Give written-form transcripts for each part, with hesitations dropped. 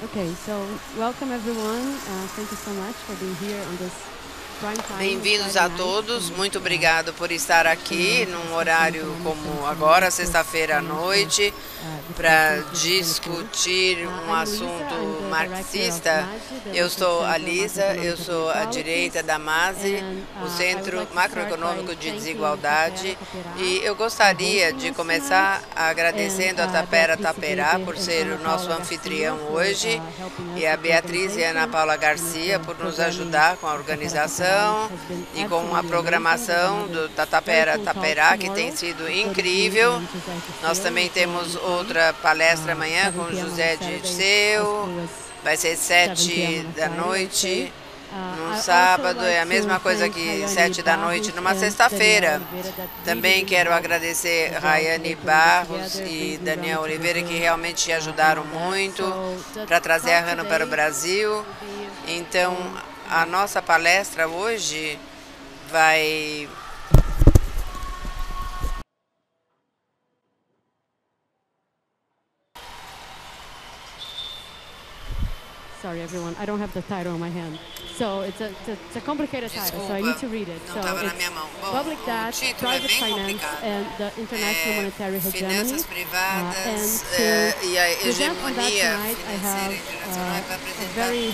Okay, so welcome everyone. Thank you so much for being here on this prime time. Bem-vindos a todos, muito obrigado por estar aqui num horário como agora, sexta-feira à noite, para discutir um assunto marxista. Eu sou a Lisa, eu sou a direita da MASE, o Centro Macroeconômico de Desigualdade, e eu gostaria de começar agradecendo a Tapera Taperá por ser o nosso anfitrião hoje, e a Beatriz e a Ana Paula Garcia por nos ajudar com a organização e com a programação da Tapera Taperá, que tem sido incrível. Nós também temos outra palestra amanhã com José Dirceu, vai ser 7 da noite, num sábado, é a mesma coisa que 7 da noite numa sexta-feira. Também quero agradecer Rayane Barros e Daniel Oliveira, que realmente ajudaram muito para trazer a Rano para o Brasil. Então, a nossa palestra hoje vai... Sorry, everyone. I don't have the title on my hand. So it's a complicated title, so I need to read it. So it's Public Debt, Private Finance, and the International Monetary Hegemony. And e a to present on that hegemonia tonight, I have a very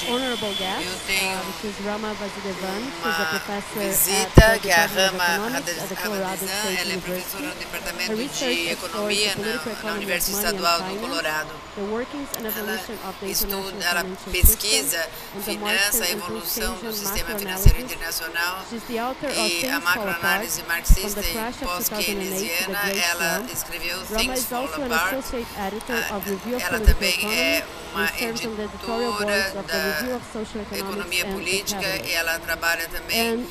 honorable guest, which is Rama Vasudevan, who's a professor at the Department of Economics at the Colorado State ela é University. professora no Departamento Her de research explores Economia the political na economy of Universidade money Estadual and do finance, Colorado. the workings and evolution of the international Ela financial pesquisa system, and the finança, a Marxist evolução do and sistema financeiro macroanalysis. internacional She's the author of e a Things Fall Apart, macroanálise from marxista the e crash of 2008 to the pós-keynesiana. Great Ela Slump. escreveu Rama Things is Fall also an Apart. associate editor of Review of Ela Political também Economy é uma and serves on the editorial boards editora of the Review of Social da Economics economia and the política Cabinet. e ela trabalha também And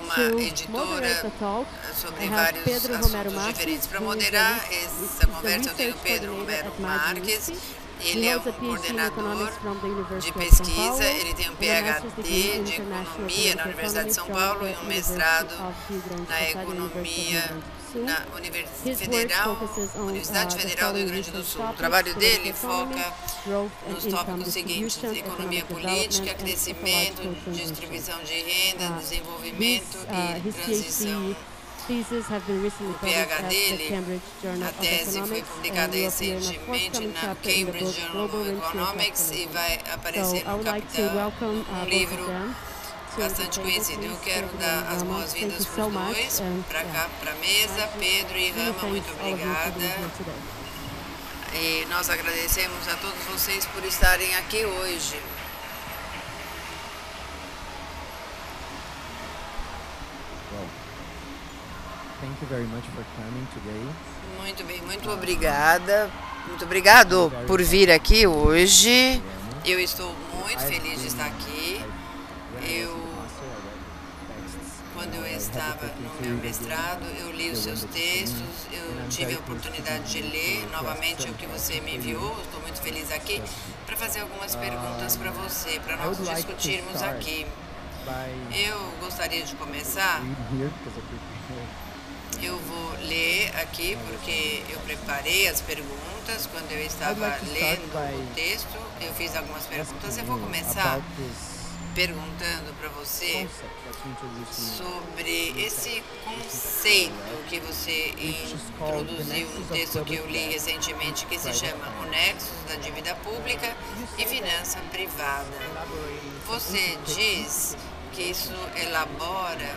numa to editora moderate the talk, sobre I have vários Pedro Romero assuntos Marques, diferentes. Para who is moderar the essa conversa, eu tenho research Pedro coordinator Romero at Mad Marques. University. Ele He é holds a PhD in coordenador economics from the de University of São pesquisa, Paulo, ele tem um and a master's PhD degree in de international economia na political Universidade de economy São from Paulo the e um University mestrado of Rio Grande do na Sul, the University of Rio economia Grande do Sul. na His Universidade work Federal, focuses on Universidade the Federal do Rio following Grande do research Sul. O topics: trabalho dele political economy, foca growth and nos income tópicos seguintes: distribution, economia economic política, development, and crescimento, ecological transition. distribuição de renda, desenvolvimento e His transição. PhD thesis have been recently O published PH at the dele, Cambridge Journal a of tese foi Economics, and publicada will appear in a recentemente forthcoming na chapter in the Cambridge book Journal Global of Rentier Economics e Capitalism. vai So aparecer I no would like to Capital, welcome both of livro them to the bastante table. conhecido. Eu Please, quero Pedro dar and as Rama, boas-vindas thank you para so os much, dois, and para cá, para a mesa. Pedro e really Rama, muito thanks all of you for being obrigada. here today. E nós agradecemos a todos vocês por estarem aqui hoje. Thank you very much for coming today. Muito bem, muito obrigada. Muito obrigado por vir aqui hoje. Eu estou muito feliz de estar aqui. Quando eu estava no meu mestrado, eu li os seus textos, eu tive a oportunidade de ler novamente o que você me enviou. Estou muito feliz aqui para fazer algumas perguntas para você, para nós discutirmos aqui. Eu gostaria de começar. Eu vou ler aqui porque eu preparei as perguntas quando eu estava lendo o texto. Eu fiz algumas perguntas. Eu vou começar perguntando para você sobre esse conceito que você introduziu no texto que eu li recentemente, que se chama O Nexus da Dívida Pública e Finança Privada. Você diz que isso elabora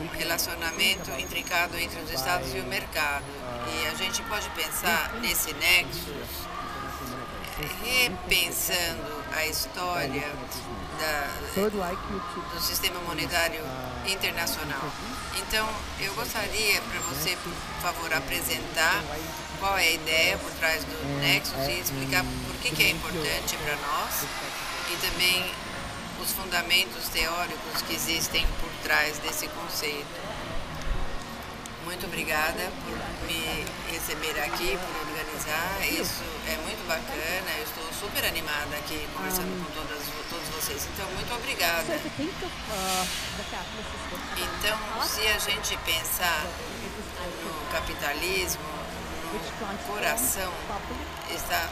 um relacionamento intrincado entre os estados e o mercado. E a gente pode pensar nesse nexus repensando a história do sistema monetário internacional. Então, eu gostaria para você, por favor, apresentar qual é a ideia por trás do nexus e explicar por que é importante para nós e também os fundamentos teóricos que existem por trás desse conceito. Muito obrigada por me receber aqui, por organizar. Isso é muito bacana. Eu estou super animada aqui conversando com todos vocês. Então, muito obrigada. Então, se a gente pensar no capitalismo, no coração está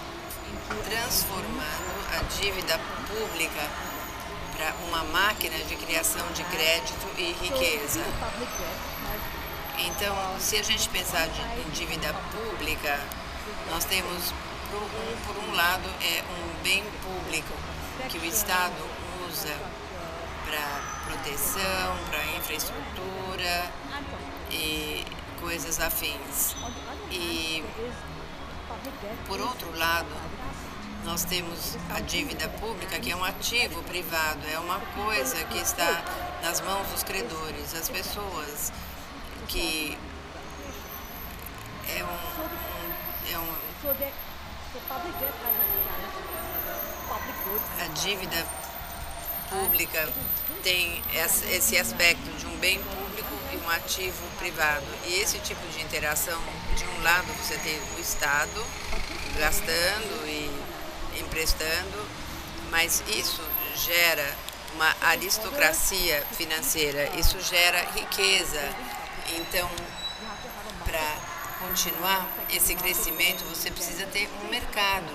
transformando a dívida pública para uma máquina de criação de crédito e riqueza. Então, se a gente pensar em dívida pública, nós temos, por um lado, um bem público que o Estado usa para proteção, para infraestrutura e coisas afins. E, por outro lado, nós temos a dívida pública, que é um ativo privado, é uma coisa que está nas mãos dos credores, as pessoas que a dívida pública tem esse aspecto de um bem público e um ativo privado. E esse tipo de interação, de um lado você tem o Estado gastando e emprestando, mas isso gera uma aristocracia financeira, isso gera riqueza. Então, para continuar esse crescimento, você precisa ter um mercado.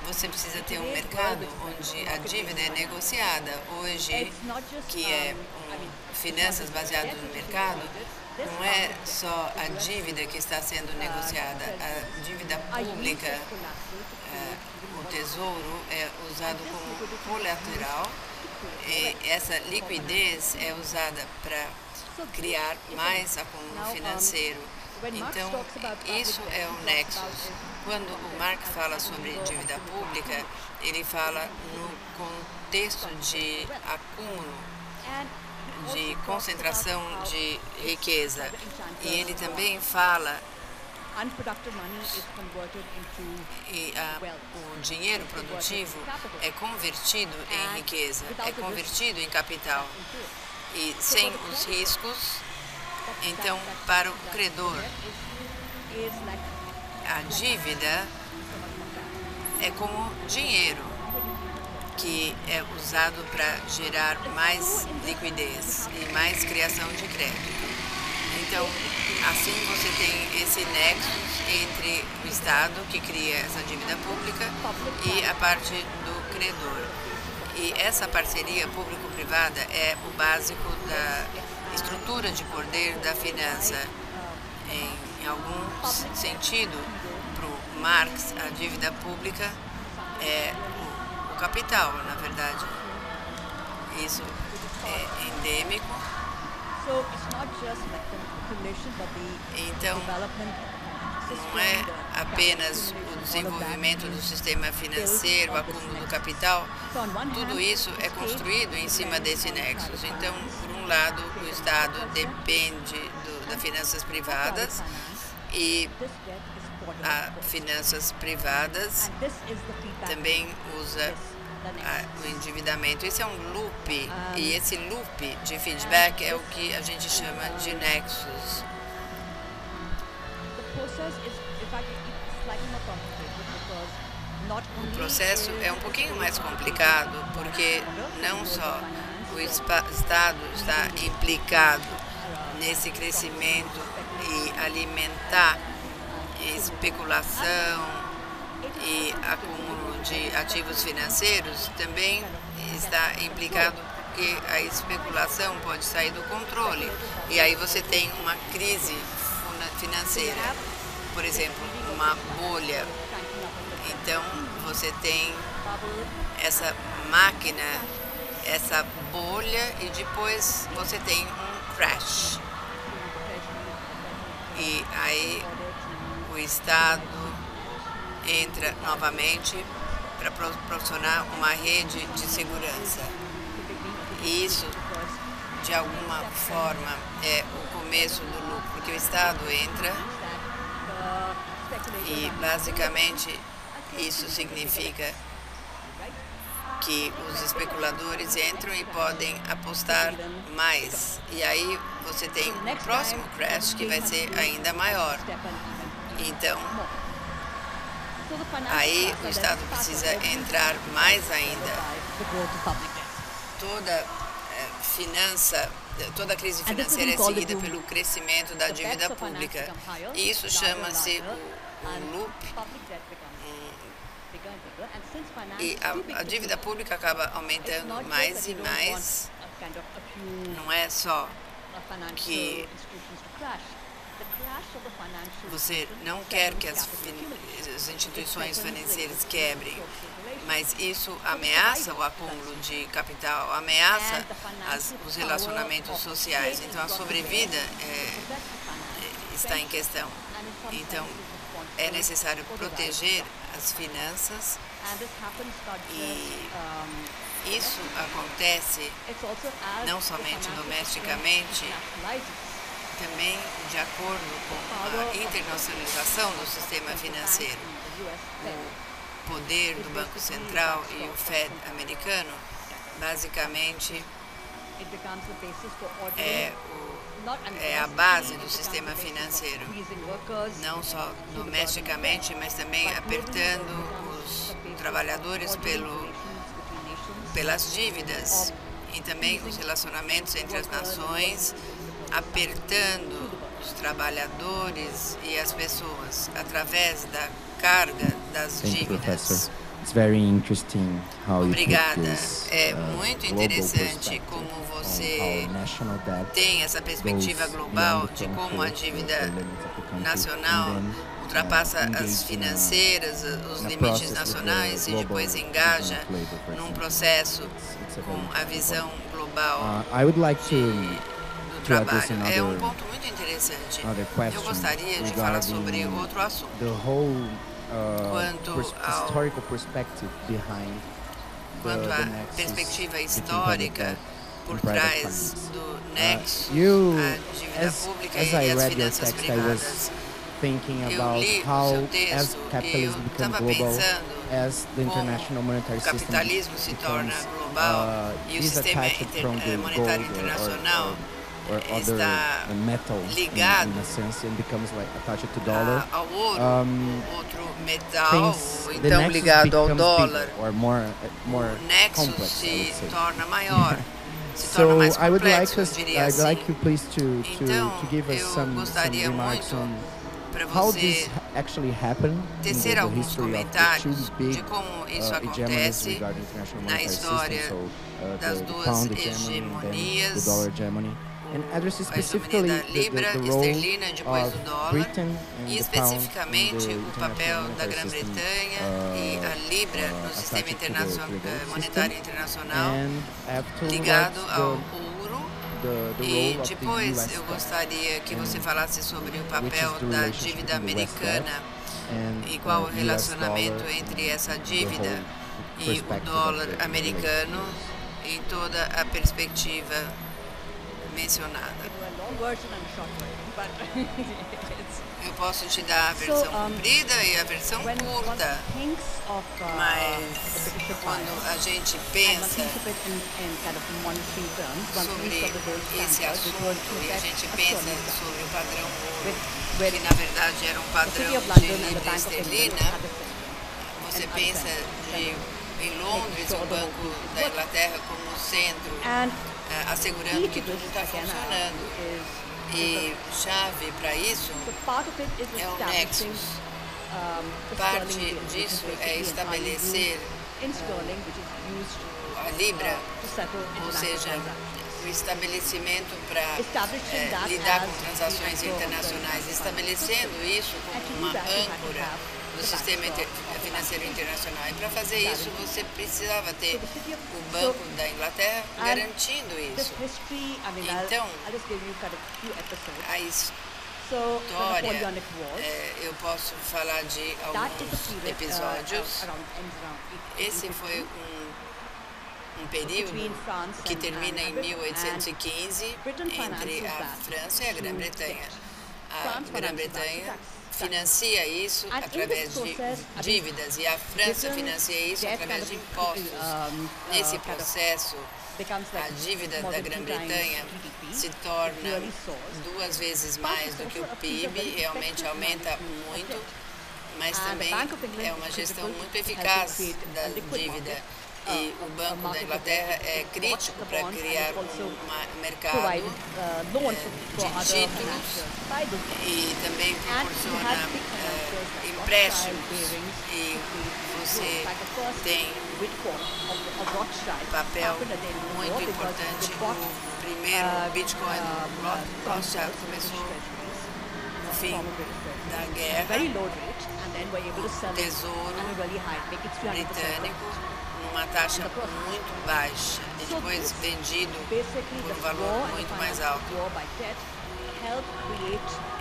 Você precisa ter um mercado onde a dívida é negociada. Hoje, que é finanças baseadas no mercado, não é só a dívida que está sendo negociada. A dívida pública, o tesouro, é usado como colateral. E essa liquidez é usada para criar mais acúmulo financeiro. Então, isso é o nexus. Quando o Mark fala sobre dívida pública, ele fala no contexto de acúmulo, de concentração de riqueza. E ele também fala o dinheiro produtivo é convertido em riqueza, é convertido em capital. E sem os riscos, então, para o credor, a dívida é como dinheiro que é usado para gerar mais liquidez e mais criação de crédito. Então, assim você tem esse nexus entre o Estado, que cria essa dívida pública, e a parte do credor. E essa parceria público-privada é o básico da estrutura de poder da finança. Em algum sentido, para o Marx, a dívida pública é o capital, na verdade. Isso é endêmico. Então, não é apenas o desenvolvimento do sistema financeiro, o acúmulo do capital, tudo isso é construído em cima desse nexus. Então, por um lado, o Estado depende das finanças privadas e as finanças privadas também usa o endividamento. Esse é um loop, e esse loop de feedback é o que a gente chama de nexus. O processo é um pouquinho mais complicado, porque não só o Estado está implicado nesse crescimento e alimentar especulação e acúmulo de ativos financeiros, também está implicado porque a especulação pode sair do controle e aí você tem uma crise financeira, por exemplo, uma bolha. Então você tem essa máquina, essa bolha, e depois você tem um crash. E aí o Estado entra novamente para proporcionar uma rede de segurança. E isso, de alguma forma, é o começo do lucro, porque o Estado entra e, basicamente, isso significa que os especuladores entram e podem apostar mais. E aí você tem o próximo crash que vai ser ainda maior. Então, aí o Estado precisa entrar mais ainda. Toda a crise financeira é seguida pelo crescimento da dívida pública. E isso chama-se o loop, E a dívida pública acaba aumentando mais e mais. Não é só que você não quer que as instituições financeiras quebrem, mas isso ameaça o acúmulo de capital, ameaça os relacionamentos sociais. Então, a sobrevida está em questão. Então, é necessário proteger as finanças e isso acontece não somente domesticamente, também de acordo com a internacionalização do sistema financeiro. O poder do Banco Central e o Fed americano, basicamente, é a base do sistema financeiro, não só domesticamente, mas também apertando os trabalhadores pelas dívidas e também os relacionamentos entre as nações, apertando os trabalhadores e as pessoas através da carga das dívidas. Obrigada. É muito interessante como você tem essa perspectiva global de como a dívida nacional ultrapassa as financeiras, os limites nacionais e depois engaja num processo com a visão global do trabalho. É um ponto muito interessante. Eu gostaria de falar sobre outro assunto. Quanto à perspectiva histórica por trás do nexo, a dívida pública e as finanças privadas. Eu li o seu texto e eu estava pensando como o capitalismo se torna global e o sistema monetário internacional está ligado ao ouro, outro metal, então ligado ao dólar. O nexo se torna maior, se torna mais complexo, eu diria assim. Então, eu gostaria muito para você tecer alguns comentários de como isso acontece na história das duas hegemonias, a hegemonia da libra esterlina depois do dólar, e especificamente o papel da Grã-Bretanha e a libra no sistema monetário internacional ligado ao ouro. E depois eu gostaria que você falasse sobre o papel da dívida americana e qual o relacionamento entre essa dívida e o dólar americano em toda a perspectiva mencionada. Eu posso te dar a versão comprida e a versão curta, mas quando a gente pensa sobre esse assunto e a gente pensa sobre o padrão ouro, que na verdade era um padrão de libra esterlina, você pensa em Londres, o Banco da Inglaterra como centro, assegurando que tudo está funcionando. E chave para isso é o Nexus. Parte disso é estabelecer a Libra, ou seja, o estabelecimento para lidar com transações internacionais, estabelecendo isso como uma âncora do sistema financeiro internacional. E para fazer isso, você precisava ter o Banco da Inglaterra garantindo isso. Então, a história, eu posso falar de alguns episódios. Esse foi um período que termina em 1815 entre a França e a Grã-Bretanha. A Grã-Bretanha financia isso através de dívidas e a França financia isso através de impostos. Nesse processo, a dívida da Grã-Bretanha se torna 2 vezes mais do que o PIB, realmente aumenta muito, mas também é uma gestão muito eficaz da dívida. E o Banco da Inglaterra é crítico para criar um mercado de títulos e também proporciona empréstimos e você tem um papel muito importante. O primeiro Bitcoin Rothschild começou no fim da guerra, o Tesouro Britânico numa taxa muito baixa e depois vendido por um valor muito mais alto.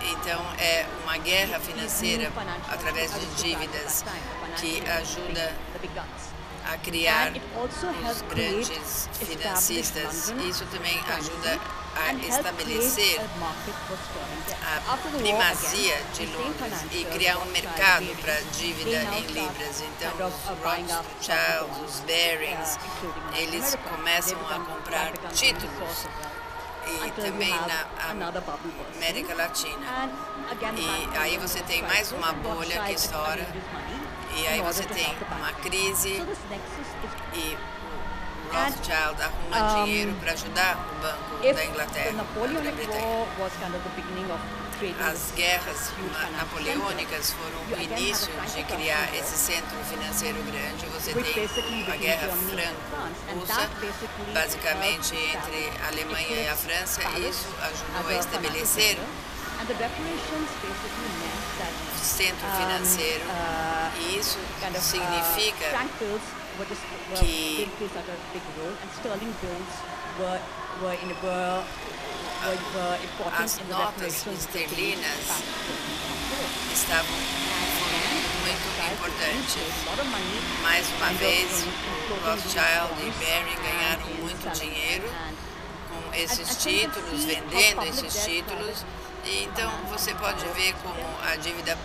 Então, é uma guerra financeira através de dívidas que ajuda a criar os grandes financistas. Isso também ajuda a estabelecer a primazia de Londres e criar um mercado para dívida em libras. Então, os Rothschild, os Barings, eles começam a comprar títulos e também na América Latina. E aí você tem mais uma bolha que estoura, e aí você tem uma crise, e o Rothschild arruma dinheiro para ajudar o Banco da Inglaterra, da Grã-Bretanha. As guerras napoleônicas foram o início de criar esse centro financeiro grande. Você tem a Guerra Franco-Russa, basicamente entre a Alemanha e a França, e isso ajudou a estabelecer o centro financeiro, e isso significa que as notas esterlinas estavam muito importantes. Mais uma vez, Rothschild e Baring ganharam muito dinheiro com esses títulos, vendendo esses títulos. E então você pode ver como a dívida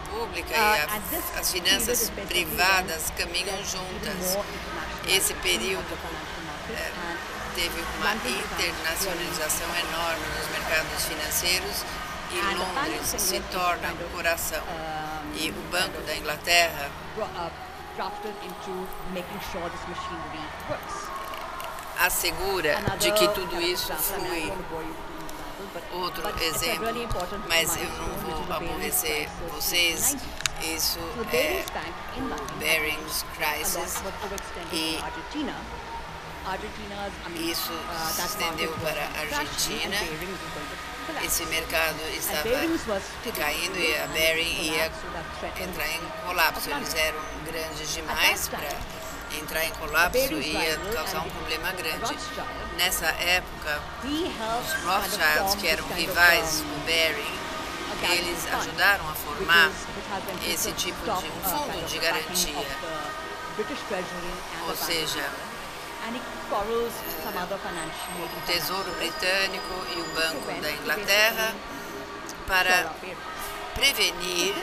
pública e as finanças privadas caminham juntas. Esse período teve uma internacionalização enorme nos mercados financeiros e Londres se torna o coração. E o Banco da Inglaterra assegura de que tudo isso flui. Outro exemplo, mas eu não vou aborrecer vocês, isso é o Barings Crisis, e isso se estendeu para a Argentina. Esse mercado estava caindo e a Baring ia entrar em colapso. Eles eram grandes demais para entrar em colapso e ia causar um problema grande. Nessa época, os Rothschilds, que eram rivais do Baring, eles ajudaram a formar esse tipo de um fundo de garantia, ou seja, o Tesouro Britânico e o Banco da Inglaterra, para prevenir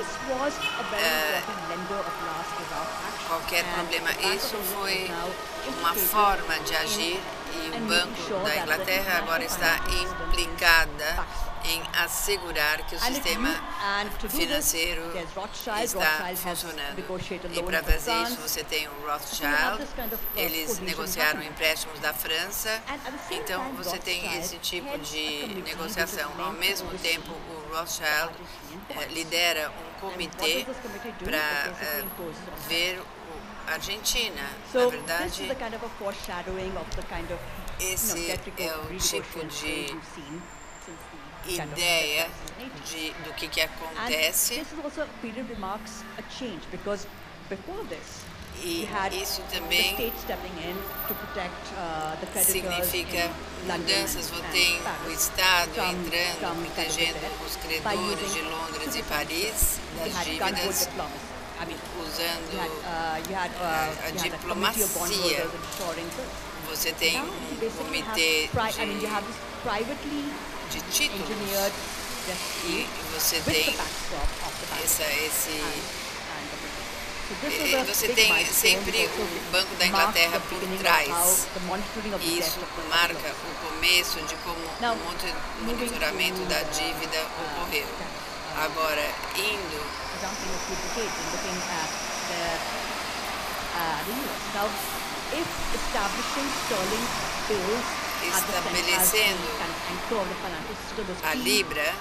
qualquer problema. Isso foi uma forma de agir, e o Banco da Inglaterra agora está implicada em assegurar que o sistema financeiro está funcionando. E para fazer isso, você tem o Rothschild, eles negociaram empréstimos da França, então você tem esse tipo de negociação. Ao mesmo tempo, o Rothschild lidera um comitê para ver a Argentina. Na verdade, esse é o tipo de ideia do que acontece, e isso também significa mudanças. Você tem o Estado entrando, protegendo os credores de Londres e Paris das dívidas, usando a diplomacia. Você tem um comitê de títulos e você tem você tem sempre o Banco da Inglaterra por trás. Isso marca o começo de como o monitoramento da dívida ocorreu. Agora, indo estabelecendo a Libra.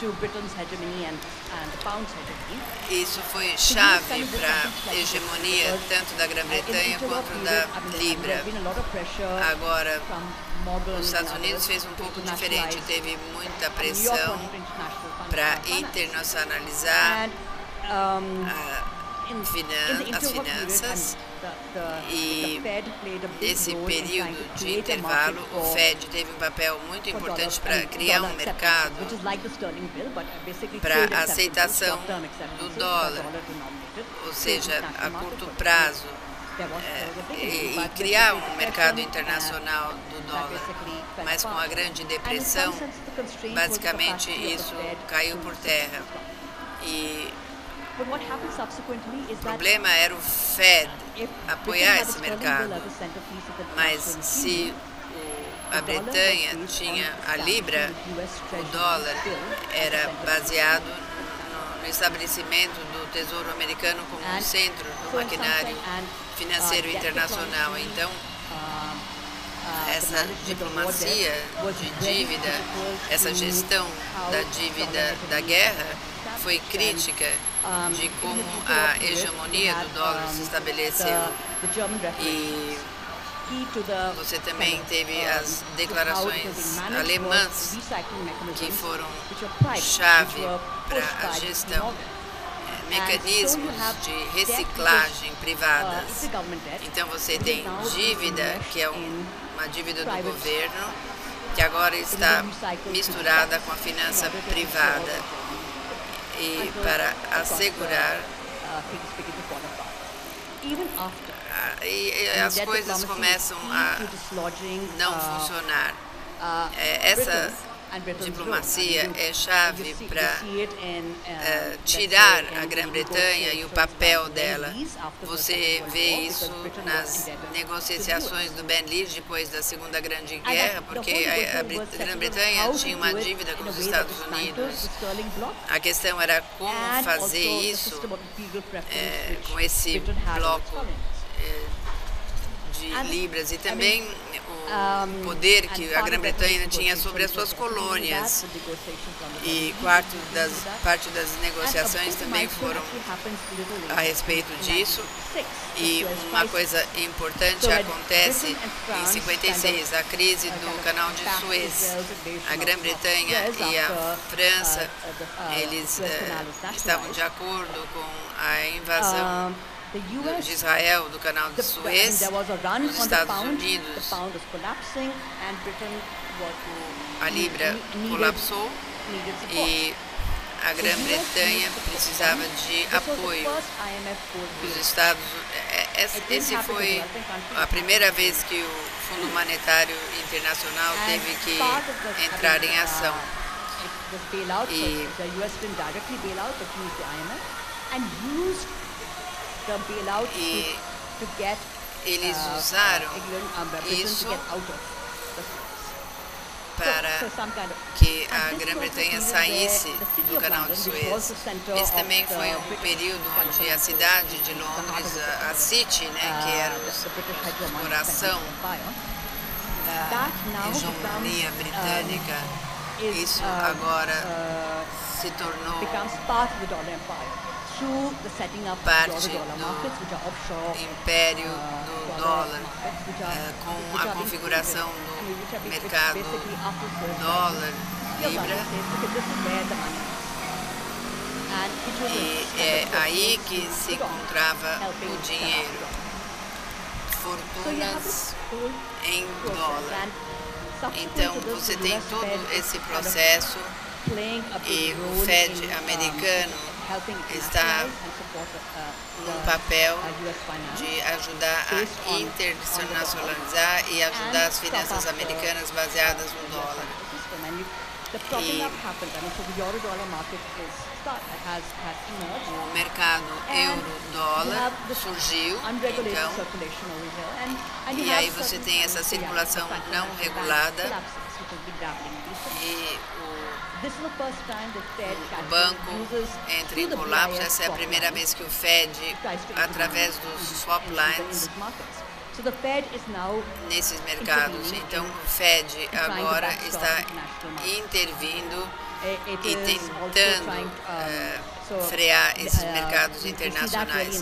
Isso foi chave para a hegemonia tanto da Grã-Bretanha quanto da Libra. Agora, os Estados Unidos fez um pouco diferente, teve muita pressão para internacionalizar as finanças, e nesse período de intervalo o Fed teve um papel muito importante para criar um mercado para a aceitação do dólar, ou seja, a curto prazo, e criar um mercado internacional do dólar. Mas com a Grande Depressão, basicamente isso caiu por terra. E o problema era o Fed apoiar esse mercado, mas se a Bretanha tinha a Libra, o dólar era baseado no estabelecimento do Tesouro Americano como um centro do maquinário financeiro internacional. Então, essa diplomacia de dívida, essa gestão da dívida da guerra foi crítica de como a hegemonia do dólar se estabeleceu. E você também teve as declarações alemãs que foram chave para a gestão, mecanismos de reciclagem privadas. Então você tem dívida, que é uma dívida do governo, que agora está misturada com a finança privada, e para assegurar e as coisas começam a não funcionar. Essa diplomacia é chave para tirar a Grã-Bretanha e o papel dela. Você vê isso nas negociações do Ben-Lid depois da Segunda Grande Guerra, porque a Grã-Bretanha tinha uma dívida com os Estados Unidos. A questão era como fazer isso com esse bloco de libras, e também o poder que a Grã-Bretanha tinha sobre as suas colônias, e parte das negociações também foram a respeito disso. E uma coisa importante acontece em 56, a crise do Canal de Suez. A Grã-Bretanha e a França, eles estavam de acordo com a invasão de Israel do Canal de Suez. Os Estados Unidos, a Libra colapsou e a Grã-Bretanha precisava de apoio dos Estados Unidos. Esse foi a primeira vez que o Fundo Monetário Internacional teve que entrar em ação. E eles usaram isso para que a Grã-Bretanha saísse do Canal de Suez. Esse também foi um período onde a cidade de Londres, a City, que era o coração da hegemonia britânica, isso agora se tornou parte do império do dólar, com a configuração do mercado dólar, libra, e é aí que se encontrava o dinheiro, fortunas em dólar. Então você tem todo esse processo, e o Fed americano está num papel de ajudar a internacionalizar e ajudar as finanças americanas baseadas no dólar. E o mercado euro-dólar surgiu, então, e aí você tem essa circulação não regulada, e o banco entra em colapso. Essa é a primeira vez que o Fed, através dos swap lines, nesses mercados. Então, o Fed agora está intervindo e tentando frear esses mercados internacionais.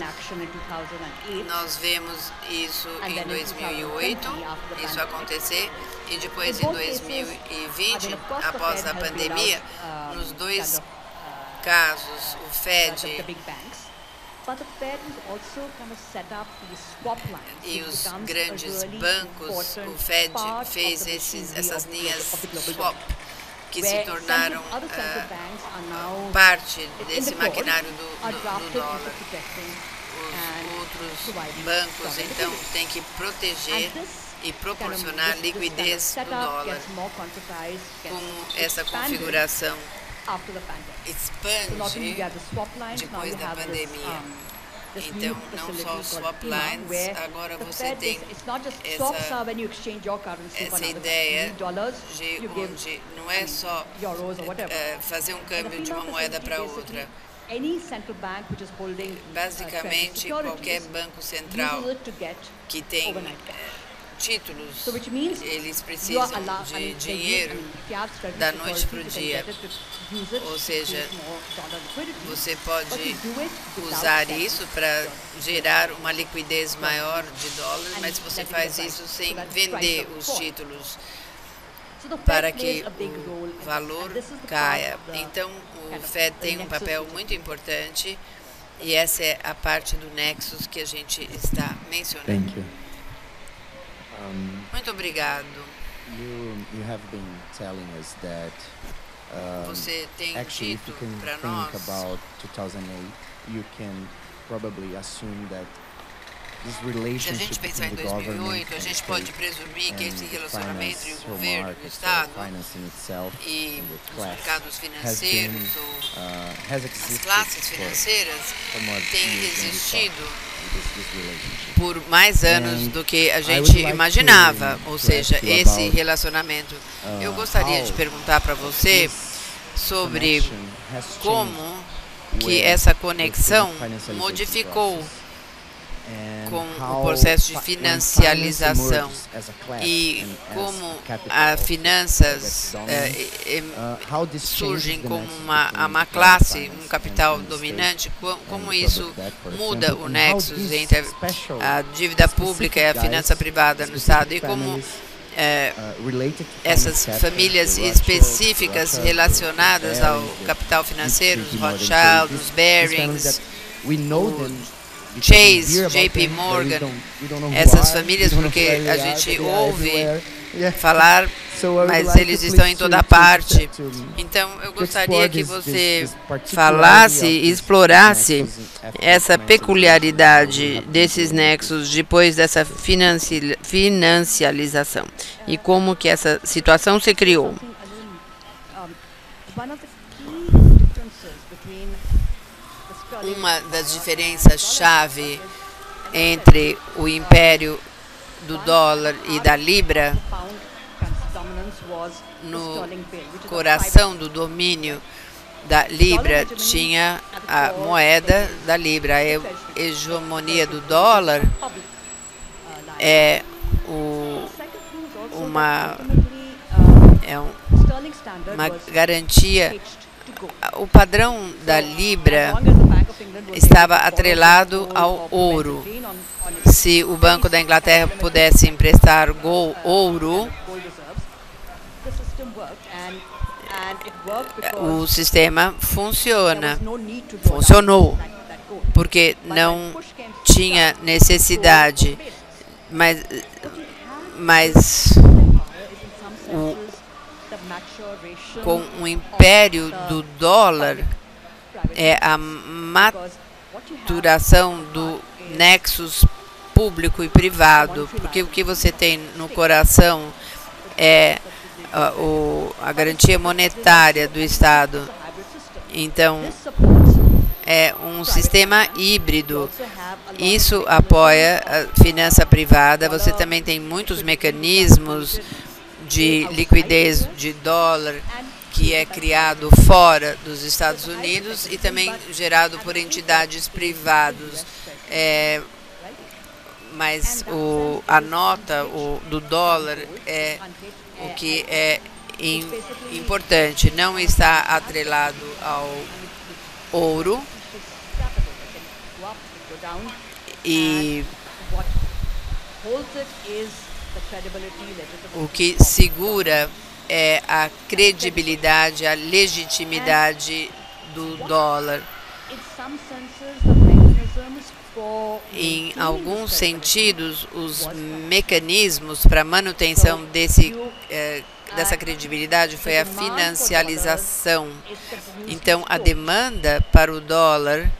Nós vemos isso em 2008, isso acontecer, e depois em 2020, após a pandemia, nos dois casos, o Fed e os grandes bancos, o Fed fez essas linhas swap, que se tornaram parte desse maquinário do dólar. Os outros bancos, então, têm que proteger e proporcionar liquidez do dólar. Como essa configuração expande depois da pandemia. Então, não só os swap lines, agora você tem essa ideia de onde não é só fazer um câmbio de uma moeda para outra. Basicamente, qualquer banco central que tem títulos, eles precisam de dinheiro da noite para o dia. Ou seja, você pode usar isso para gerar uma liquidez maior de dólares, mas você faz isso sem vender os títulos para que o valor caia. Então, o Fed tem um papel muito importante e essa é a parte do Nexus que a gente está mencionando. Muito obrigado. You have been telling us that você tem actually, dito if you para can nós, think about 2008, you can probably assume that this se a relationship gente pensar em between the government 2008, a gente and pode state presumir que esse and the relacionamento entre o financial governo, o markets, Estado financing itself e and the os class mercados has financeiros been, ou has as existed classes for financeiras more têm years than we thought. existido This relationship. por mais anos And do que a I gente would like imaginava, to ou seja, ask you esse about, relacionamento. Eu gostaria de how perguntar para você this sobre connection has changed como que with essa the conexão financialization modificou process. And com how o processo de when financialização finance emerges as a class e and as como capital as finanças how this surgem changes the como nexus uma between classe, finance capital and the dominante, state como and isso public debt, for muda example, o and how nexus these entre special, a dívida pública e a specific finança guys, privada no specific Estado, e como families, related to essas finance famílias capital, the específicas Rothschild, relacionadas the ao Barings, the capital financeiro, os JP Morgan, Rothschild, these os families Barings, that we know them because Chase, we hear about JP them, but Morgan, we don't know who essas are, famílias, we don't know porque where a they are, gente but they are ouve everywhere. Yeah. falar, So I would mas like eles to estão em please toda to parte. to Então, eu to gostaria explore que this você particularity falasse of e this explorasse nexus after essa financialization, peculiaridade how we have desses been nexos depois dessa financialização e como que essa situação se criou. Uma das diferenças-chave entre o império do dólar e da libra, no coração do domínio da libra tinha a moeda da libra. A hegemonia do dólar é uma garantia. O padrão da libra estava atrelado ao ouro. Se o Banco da Inglaterra pudesse emprestar ouro, o sistema funcionou, porque não tinha necessidade, mas com o império do dólar é a maturação do nexus público e privado, porque o que você tem no coração é a garantia monetária do Estado. Então, é um sistema híbrido. Isso apoia a finança privada. Você também tem muitos mecanismos de liquidez de dólar que é criado fora dos Estados Unidos e também gerado por entidades privadas. mas a nota do dólar é o que é importante, não está atrelado ao ouro, e o que segura é a credibilidade, a legitimidade do dólar. Em alguns sentidos, os mecanismos para manutenção dessa credibilidade foi a financiarização. Então, a demanda para o dólar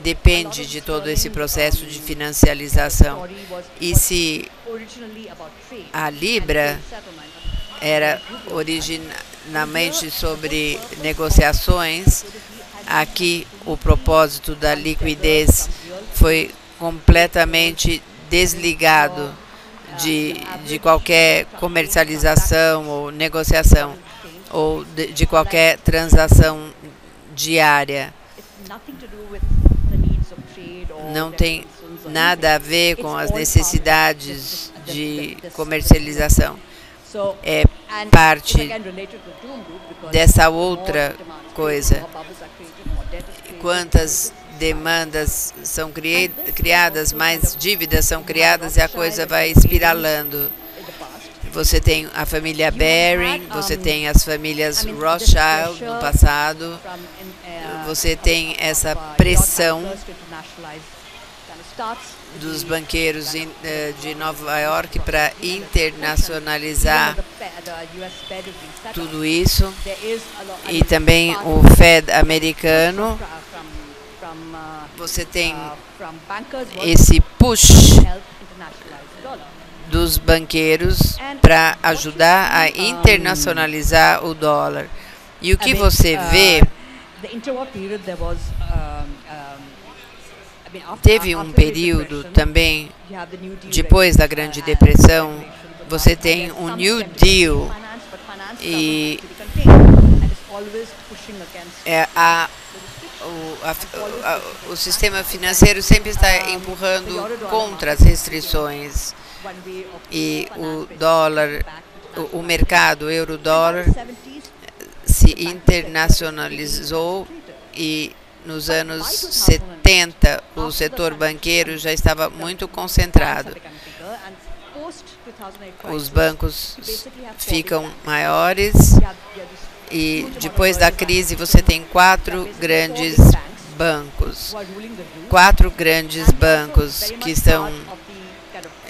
depende de todo esse processo de financiarização. E se a Libra era originalmente sobre negociações, aqui o propósito da liquidez foi completamente desligado de qualquer comercialização ou negociação ou de qualquer transação diária. Não tem nada a ver com as necessidades de comercialização. É parte dessa outra coisa. Quantas demandas são criadas, mais dívidas são criadas e a coisa vai espiralando. Você tem a família Baring, você tem as famílias Rothschild no passado, você tem essa pressão dos banqueiros de Nova York para internacionalizar tudo isso, e também o Fed americano. Você tem esse push dos banqueiros para ajudar a internacionalizar o dólar. E o que você vê, teve um período também, depois da Grande Depressão, você tem um New Deal, e o sistema financeiro sempre está empurrando contra as restrições, e o dólar, o mercado euro-dólar se internacionalizou, e nos anos 70 o setor banqueiro já estava muito concentrado. Os bancos ficam maiores, e depois da crise você tem quatro grandes bancos que estão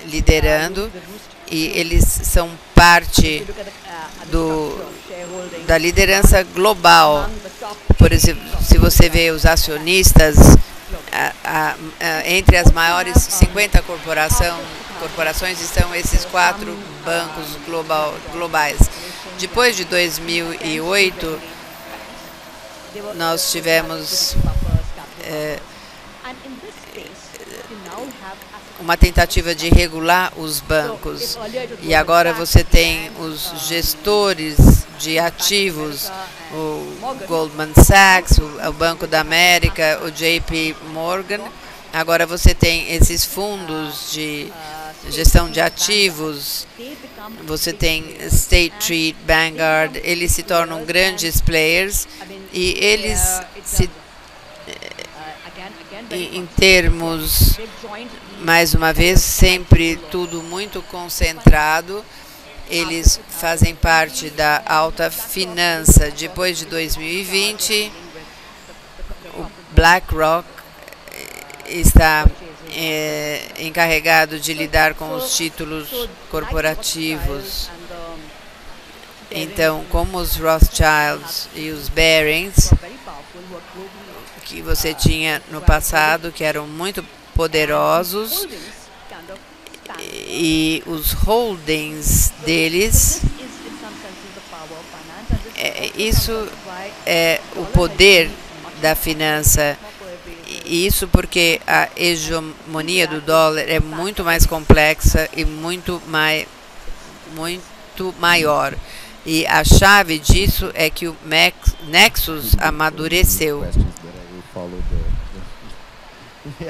liderando, e eles são parte da liderança global. Por exemplo, se você vê os acionistas, entre as maiores 50 corporações estão esses quatro bancos globais. Depois de 2008, nós tivemos uma tentativa de regular os bancos, e agora você tem os gestores de ativos, o Goldman Sachs, o Banco da América, o JP Morgan. Agora você tem esses fundos de gestão de ativos, você tem State Street, Vanguard, eles se tornam grandes players, e eles em termos, mais uma vez, sempre tudo muito concentrado. Eles fazem parte da alta finança. Depois de 2020, o BlackRock está encarregado de lidar com os títulos corporativos. Então, como os Rothschilds e os Barings, que você tinha no passado, que eram muito poderosos, e os holdings deles, isso é o poder da finança. E isso porque a hegemonia do dólar é muito mais complexa e muito maior. E a chave disso é que o Nexus amadureceu.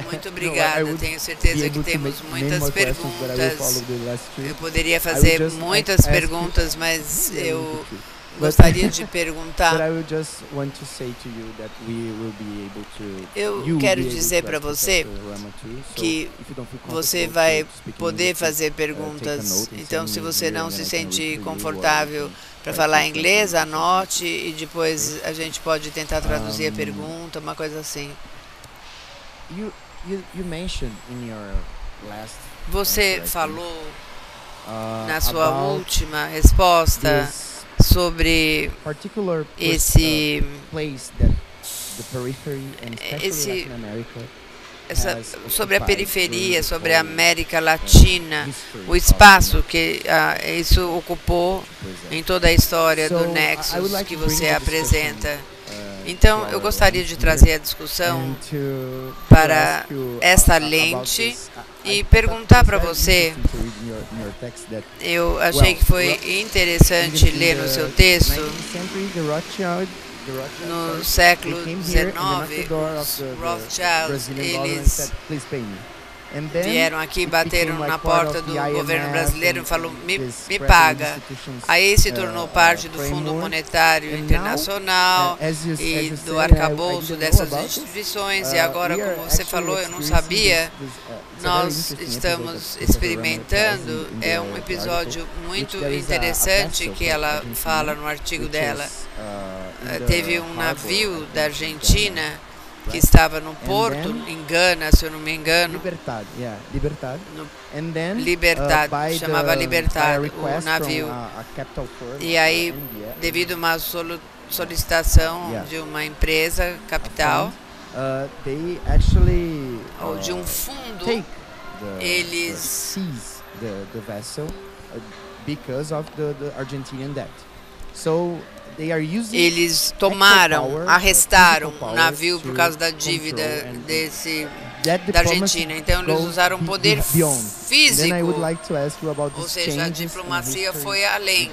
Muito obrigado. Tenho certeza que temos muitas perguntas. Eu poderia fazer muitas perguntas, mas eu gostaria de perguntar. Eu quero dizer para você que você vai poder fazer perguntas. Então, se você não se sentir confortável para falar inglês, anote e depois a gente pode tentar traduzir a pergunta, uma coisa assim. Você falou na sua última resposta sobre sobre a periferia, sobre a América Latina, o espaço que isso ocupou em toda a história do Nexus que você apresenta. Então, eu gostaria de trazer a discussão para essa lente e perguntar para você, eu achei que foi interessante ler no seu texto, no século XIX, os Rothschilds, eles vieram aqui, bateram na porta do governo brasileiro e falaram, me paga. Aí se tornou parte do Fundo Monetário Internacional e do arcabouço dessas instituições. E agora, como você falou, eu não sabia, nós estamos experimentando, é um episódio muito interessante que ela fala no artigo dela. Teve um navio da Argentina que estava no porto, em Gana, se eu não me engano. Libertad, chamava Libertad, o navio. E aí, devido a uma solicitação de uma empresa capital, ou de um fundo, eles arrestaram o navio por causa da dívida da Argentina. Então, eles usaram poder físico, ou seja, a diplomacia foi além.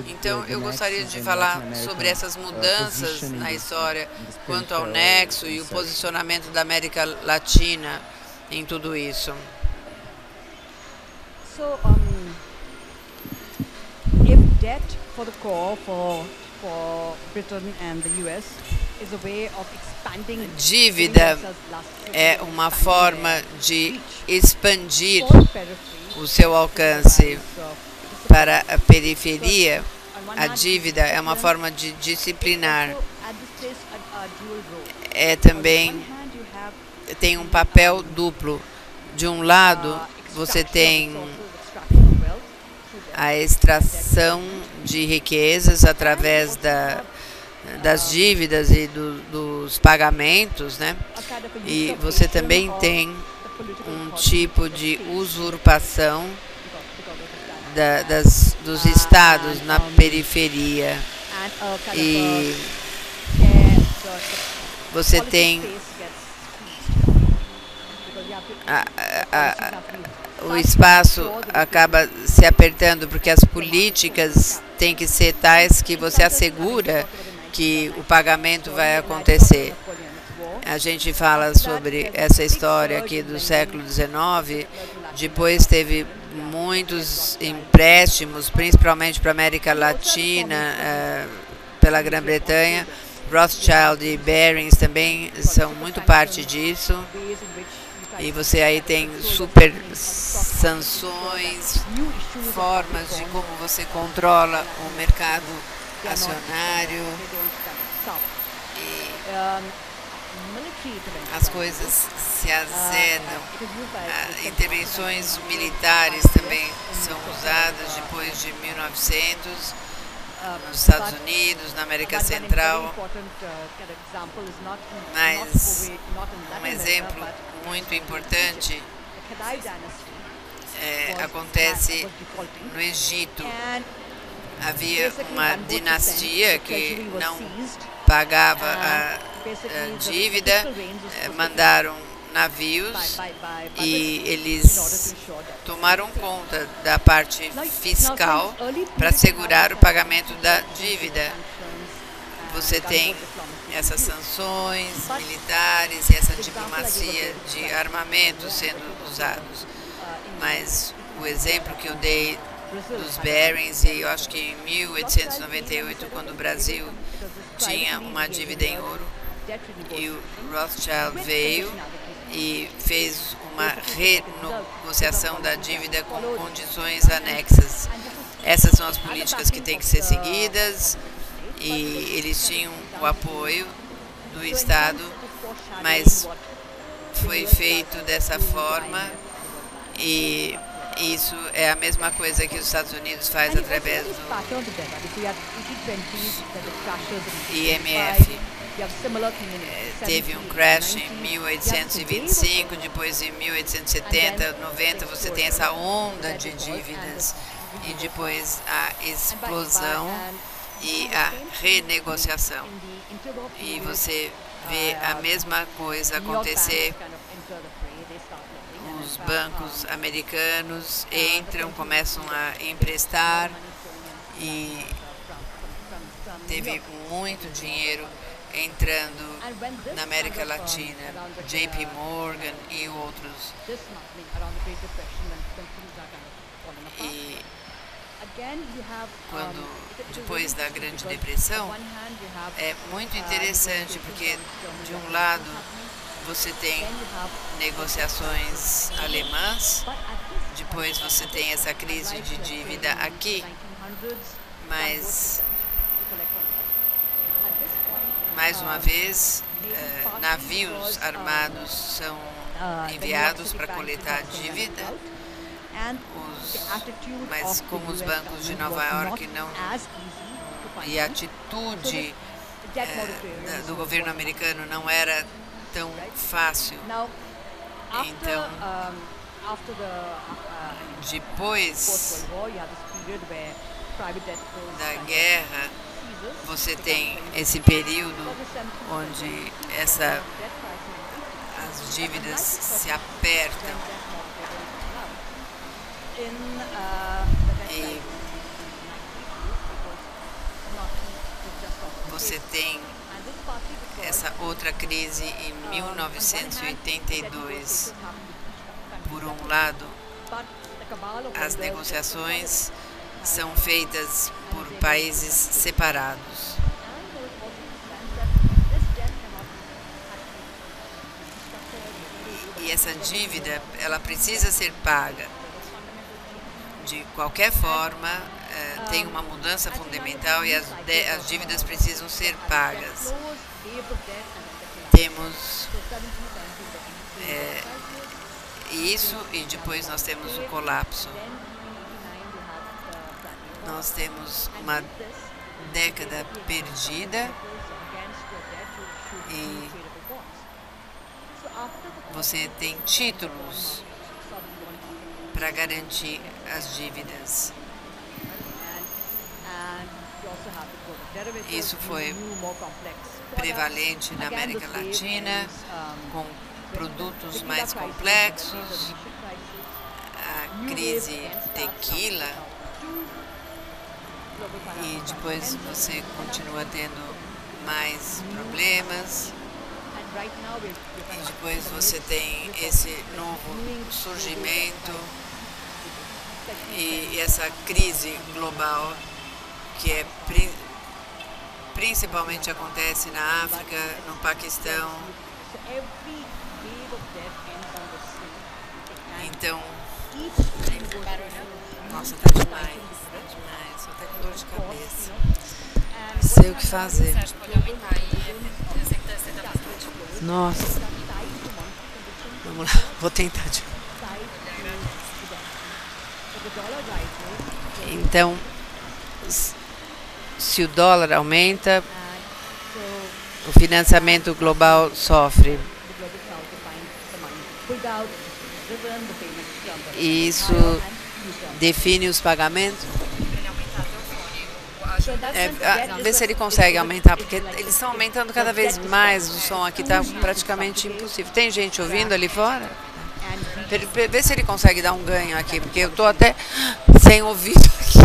Então, eu gostaria de falar sobre essas mudanças na história quanto ao nexo e o posicionamento da América Latina em tudo isso. If debt for the core for Britain and the US is a way of expanding. Dívida é uma forma de expandir o seu alcance para a periferia. A dívida é uma forma de disciplinar. Também tem um papel duplo. De um lado, você tem a extração de riquezas através das dívidas e dos pagamentos, né? E você também tem um tipo de usurpação dos estados na periferia. E você tem o espaço acaba se apertando porque as políticas têm que ser tais que você assegura que o pagamento vai acontecer. A gente fala sobre essa história aqui do século XIX, depois teve muitos empréstimos, principalmente para a América Latina, pela Grã-Bretanha. Rothschild e Barings também são muito parte disso. E você aí tem super sanções, formas de como você controla o mercado acionário. E as coisas se azedam. Intervenções militares também são usadas depois de 1900. Nos Estados Unidos, na América Central, mas um exemplo muito importante acontece no Egito. Havia uma dinastia que não pagava a dívida, mandaram navios e eles tomaram conta da parte fiscal para assegurar o pagamento da dívida. Você tem essas sanções militares e essa diplomacia de armamento sendo usados. Mas o exemplo que eu dei dos Barings, e eu acho que em 1898, quando o Brasil tinha uma dívida em ouro, e o Rothschild veio e fez uma renegociação da dívida com condições anexas. Essas são as políticas que têm que ser seguidas, e eles tinham o apoio do Estado, mas foi feito dessa forma, e isso é a mesma coisa que os Estados Unidos faz através do IMF. Teve um crash em 1825, depois em 1870, 90, você tem essa onda de dívidas, e depois a explosão e a renegociação. E você vê a mesma coisa acontecer. Os bancos americanos entram, começam a emprestar, e teve muito dinheiro entrando na América Latina, JP Morgan e outros. E quando, depois da Grande Depressão, é muito interessante, porque de um lado você tem negociações alemãs, depois você tem essa crise de dívida aqui, mas mais uma vez navios armados são enviados para coletar dívida, mas como os bancos de Nova York não, e a atitude do governo americano não era tão fácil. Então, depois da guerra, você tem esse período onde as dívidas se apertam, e você tem essa outra crise em 1982. Por um lado, as negociações são feitas por países separados. E essa dívida, ela precisa ser paga. De qualquer forma, tem uma mudança fundamental, e as dívidas precisam ser pagas. Temos isso, e depois nós temos o colapso. Nós temos uma década perdida, e você tem títulos para garantir as dívidas. Isso foi prevalente na América Latina, com produtos mais complexos, a crise tequila, e depois você continua tendo mais problemas, e depois você tem esse novo surgimento e essa crise global, que principalmente acontece na África, no Paquistão. Então, nossa, tá demais, tô até com dor de cabeça. Não sei o que fazer. Nossa. Vamos lá, vou tentar de novo. Então, se o dólar aumenta, o financiamento global sofre. E isso define os pagamentos. Vê se ele consegue aumentar, porque eles estão aumentando cada vez mais. O som aqui está praticamente impossível. Tem gente ouvindo ali fora? Vê se ele consegue dar um ganho aqui, porque eu estou até sem ouvido aqui.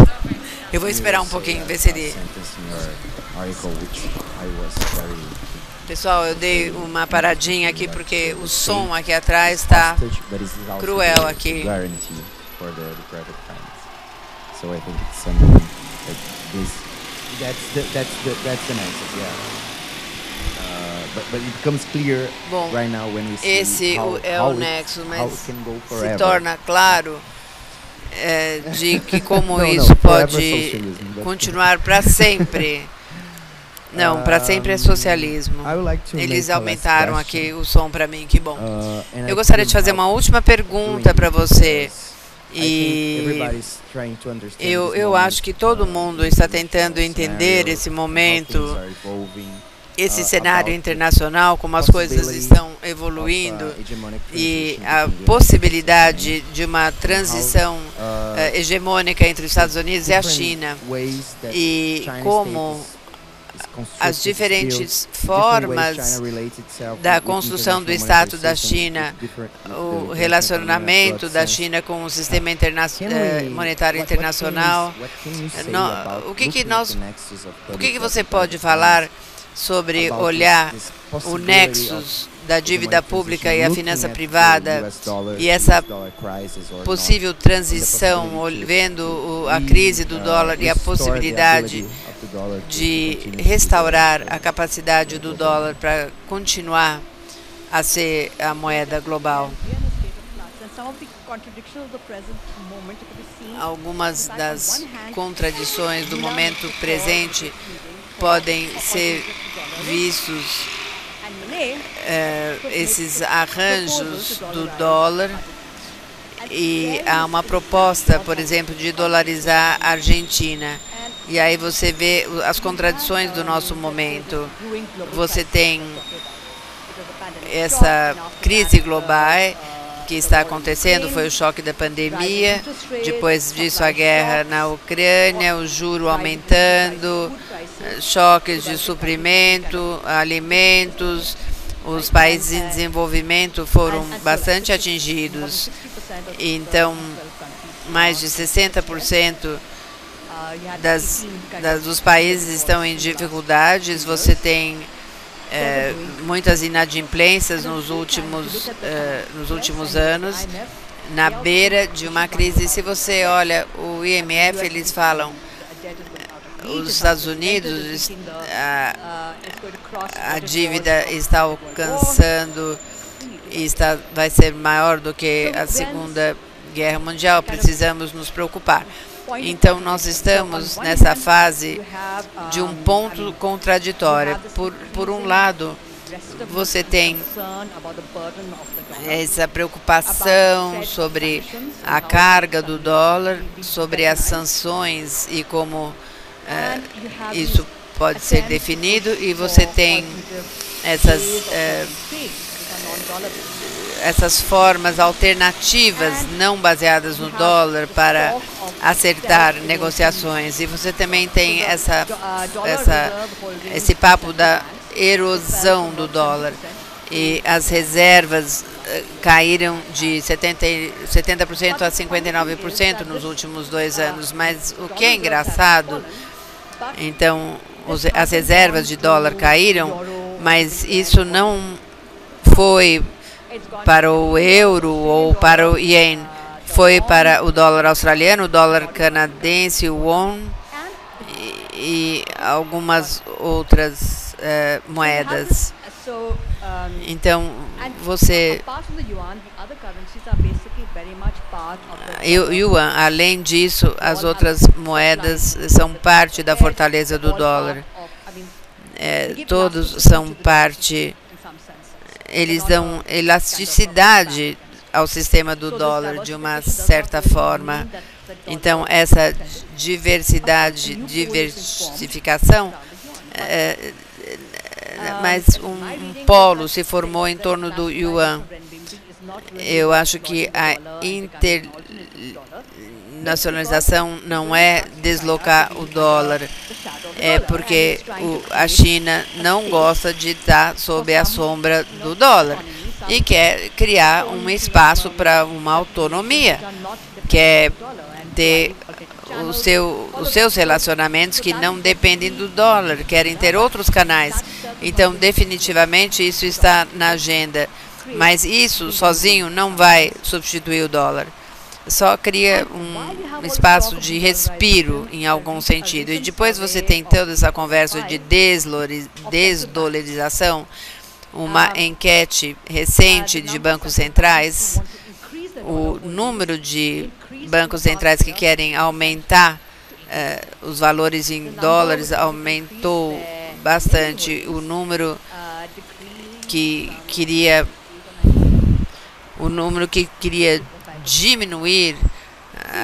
Eu vou esperar um pouquinho, ver se ele... Pessoal, eu dei uma paradinha aqui porque o som aqui atrás está cruel aqui. So I think it's something like this. That's the nexus, yeah. But it becomes clear right now when we see esse é o nexo, mas se torna claro de que como isso pode continuar para sempre. Não, para sempre é socialismo. Eles aumentaram aqui o som para mim, que bom. Eu gostaria de fazer uma última pergunta para você. E eu acho que todo mundo está tentando entender esse momento, esse cenário internacional, como as coisas estão evoluindo e a possibilidade de uma transição hegemônica entre os Estados Unidos e a China, e como as diferentes formas da construção do Estado da China, o relacionamento da China com o sistema monetário internacional. O que você pode falar sobre olhar o nexus da dívida pública e a finança privada e essa possível transição, vendo a crise do dólar e a possibilidade de restaurar a capacidade do dólar para continuar a ser a moeda global? Algumas das contradições do momento presente podem ser vistos esses arranjos do dólar, e há uma proposta, por exemplo, de dolarizar a Argentina. E aí você vê as contradições do nosso momento. Você tem essa crise global que está acontecendo, foi o choque da pandemia, depois disso a guerra na Ucrânia, o juro aumentando, choques de suprimento, alimentos, os países em desenvolvimento foram bastante atingidos, então mais de 60% dos países estão em dificuldades. Você tem muitas inadimplências nos últimos anos, na beira de uma crise. Se você olha o IMF, eles falam, os Estados Unidos, a dívida está alcançando e vai ser maior do que a Segunda Guerra Mundial. Precisamos nos preocupar. Então, nós estamos nessa fase de um ponto contraditório. Por um lado, você tem essa preocupação sobre a carga do dólar, sobre as sanções e como isso pode ser definido, e você tem essas formas alternativas não baseadas no dólar para acertar negociações. E você também tem esse papo da erosão do dólar. E as reservas caíram de 70% a 59% nos últimos 2 anos. Mas o que é engraçado, então, as reservas de dólar caíram, mas isso não foi para o euro ou para o ien, foi para o dólar australiano, o dólar canadense, o won e algumas outras moedas. Então, o yuan, além disso, as outras moedas são parte da fortaleza do dólar. Todos são parte. Eles dão elasticidade ao sistema do dólar de uma certa forma. Então, essa diversificação, mas um polo se formou em torno do yuan. Eu acho que a internacionalização não é deslocar o dólar, é porque a China não gosta de estar sob a sombra do dólar e quer criar um espaço para uma autonomia, quer ter os seus relacionamentos que não dependem do dólar, querem ter outros canais. Então, definitivamente, isso está na agenda. Mas isso sozinho não vai substituir o dólar. Só cria um espaço de respiro em algum sentido. E depois você tem toda essa conversa de desdolarização. Uma enquete recente de bancos centrais, o número de bancos centrais que querem aumentar os valores em dólares aumentou bastante. O número que queria diminuir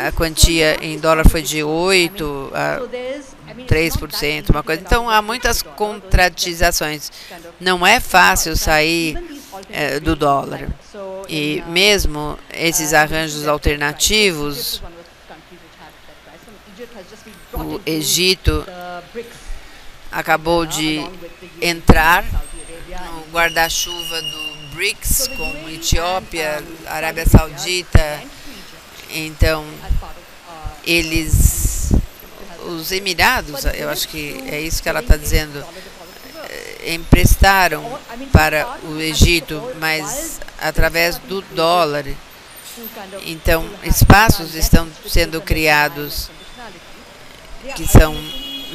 a quantia em dólar foi de 8% a 3%, uma coisa. Então, há muitas contradições. Não é fácil sair do dólar. E mesmo esses arranjos alternativos, o Egito acabou de entrar no guarda-chuva do BRICS, com Etiópia, Arábia Saudita. Então, os Emirados, eu acho que é isso que ela está dizendo, emprestaram para o Egito, mas através do dólar. Então, espaços estão sendo criados que são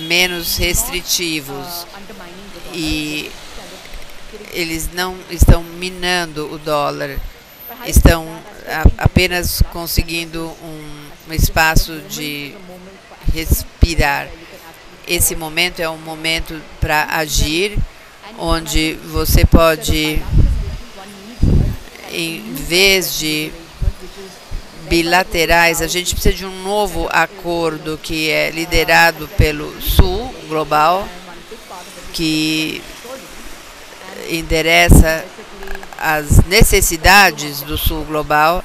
menos restritivos e eles não estão minando o dólar, estão apenas conseguindo um espaço de respirar. Esse momento é um momento para agir, onde você pode, em vez de bilaterais, a gente precisa de um novo acordo que é liderado pelo Sul Global, que endereça as necessidades do Sul Global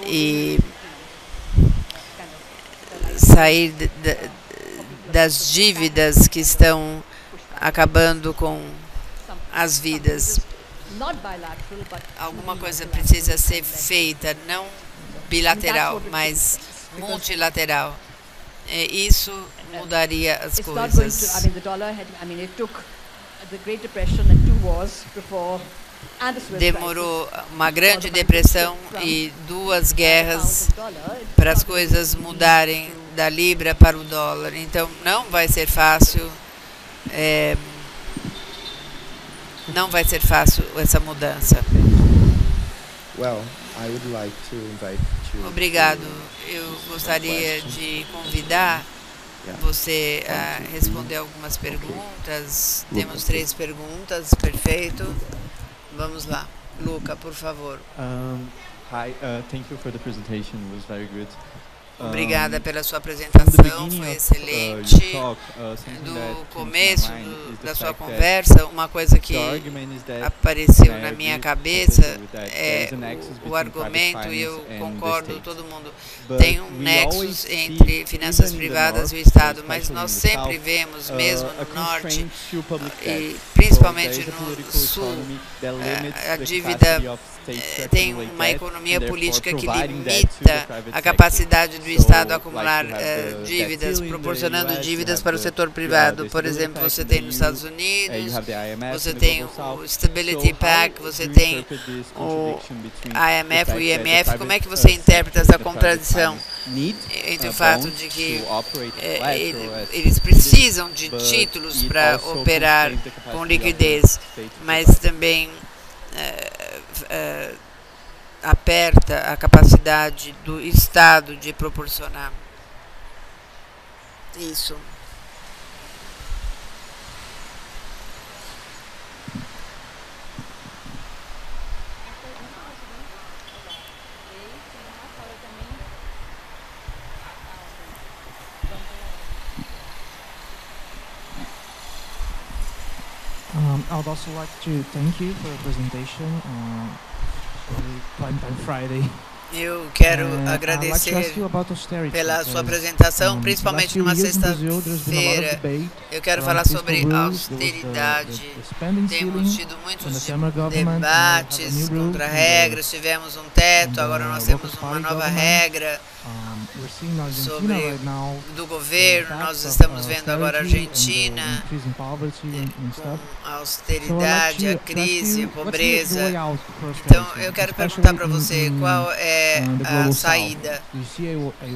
e sair das dívidas que estão acabando com as vidas. Alguma coisa precisa ser feita, não bilateral, mas multilateral. Isso mudaria as coisas. Demorou uma grande depressão e 2 guerras para as coisas mudarem da libra para o dólar. Então, não vai ser fácil. Não vai ser fácil essa mudança. Obrigado. Eu gostaria de convidar você a responder algumas perguntas. Temos 3 perguntas, perfeito. Vamos lá. Luca, por favor. Thank you for the presentation. It was very good. Obrigada pela sua apresentação, foi excelente. Do começo da sua conversa, uma coisa que apareceu na minha cabeça é o argumento, e eu concordo, todo mundo tem um nexus entre finanças privadas e o Estado, mas nós sempre vemos, mesmo no Norte, e principalmente no Sul, a dívida tem uma economia política que limita a capacidade do Estado acumular dívidas, proporcionando dívidas para o setor privado. Por exemplo, você tem nos Estados Unidos, você tem o Stability Pact, você tem o IMF, o IMF. Como é que você interpreta essa contradição entre o fato de que eles precisam de títulos para operar com liquidez, mas também aperta a capacidade do Estado de proporcionar isso? I'd also like to thank you for your presentation. Prime Time Friday. Eu quero agradecer pela sua apresentação, principalmente numa sexta-feira. Eu quero falar sobre austeridade. Temos tido muitos debates contra regras, tivemos um teto, agora nós temos uma nova regra sobre do governo. Nós estamos vendo agora a Argentina com a austeridade, a crise, a pobreza. Então, eu quero perguntar para você qual é a saída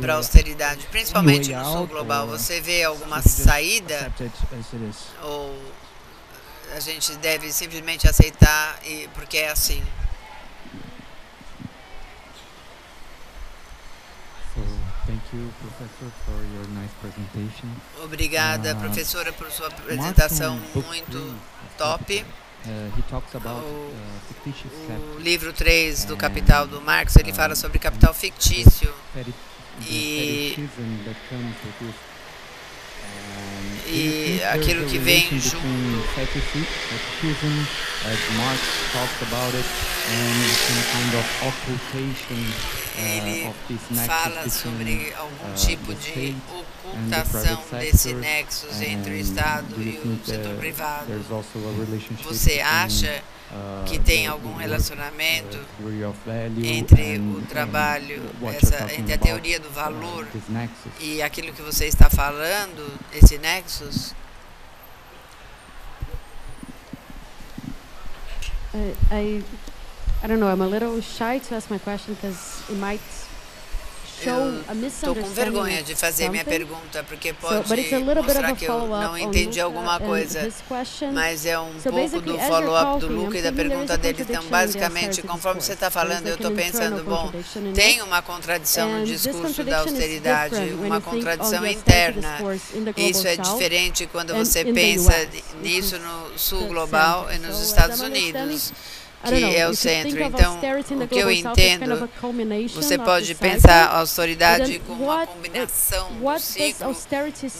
para a austeridade, principalmente no sul global. Você vê alguma saída ou a gente deve simplesmente aceitar porque é assim? Thank you, Professor, for your nice presentation. Obrigada, professora, por sua apresentação muito top. He talks about o livro 3 do Capital do Marx, ele fala sobre capital fictício e aquilo que vem junto. Ele fala sobre algum tipo de ocultação desse nexus entre o Estado e o setor privado. Você acha que tem algum relacionamento entre o trabalho, entre a teoria do valor e aquilo que você está falando, esse nexus? I don't know, I'm a little shy to ask my question because it might show a misunderstanding. Estou com vergonha de fazer minha pergunta, porque pode mostrar que eu não entendi alguma coisa. Mas é um pouco do follow-up do Luca e da pergunta dele. Então, basicamente, conforme você está falando, eu estou pensando, bom, tem uma contradição no discurso da austeridade, uma contradição interna. Isso é diferente quando você pensa nisso no sul global e nos Estados Unidos, que é o centro. Então, o que eu entendo, você pode pensar a austeridade como uma combinação do ciclo,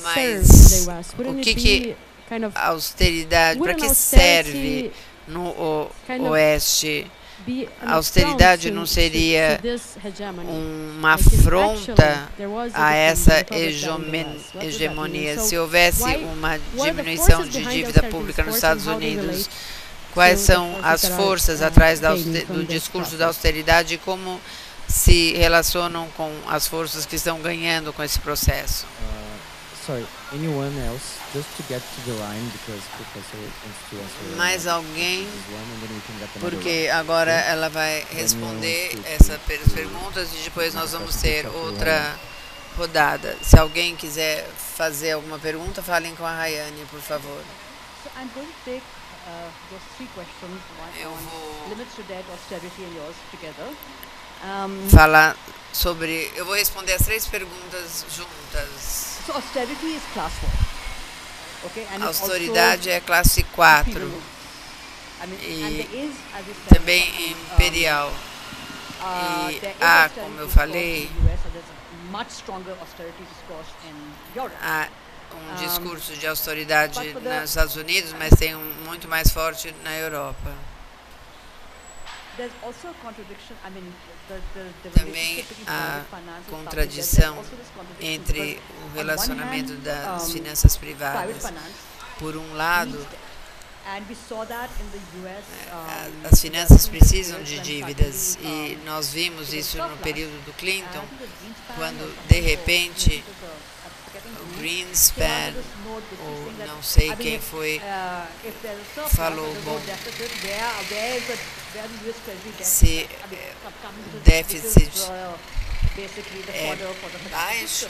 mas o que a austeridade, para que serve no Oeste? A austeridade não seria uma afronta a essa hegemonia? Se houvesse uma diminuição de dívida pública nos Estados Unidos, quais são as forças atrás do discurso da austeridade e como se relacionam com as forças que estão ganhando com esse processo? Mais alguém? Porque agora ela vai responder essas perguntas e depois nós vamos ter outra rodada. Se alguém quiser fazer alguma pergunta, falem com a Rayane, por favor. Eu vou falar sobre. Eu vou responder as 3 perguntas juntas. A austeridade é classe 4 e também imperial. E há, como eu falei, há um discurso de austeridade nos Estados Unidos, mas tem muito mais forte na Europa. Também há contradição entre o relacionamento das finanças privadas. Por um lado, as finanças precisam de dívidas e nós vimos isso no período do Clinton, quando de repente o Greenspan, ou não sei quem foi, falou, bom, se o déficit é baixo,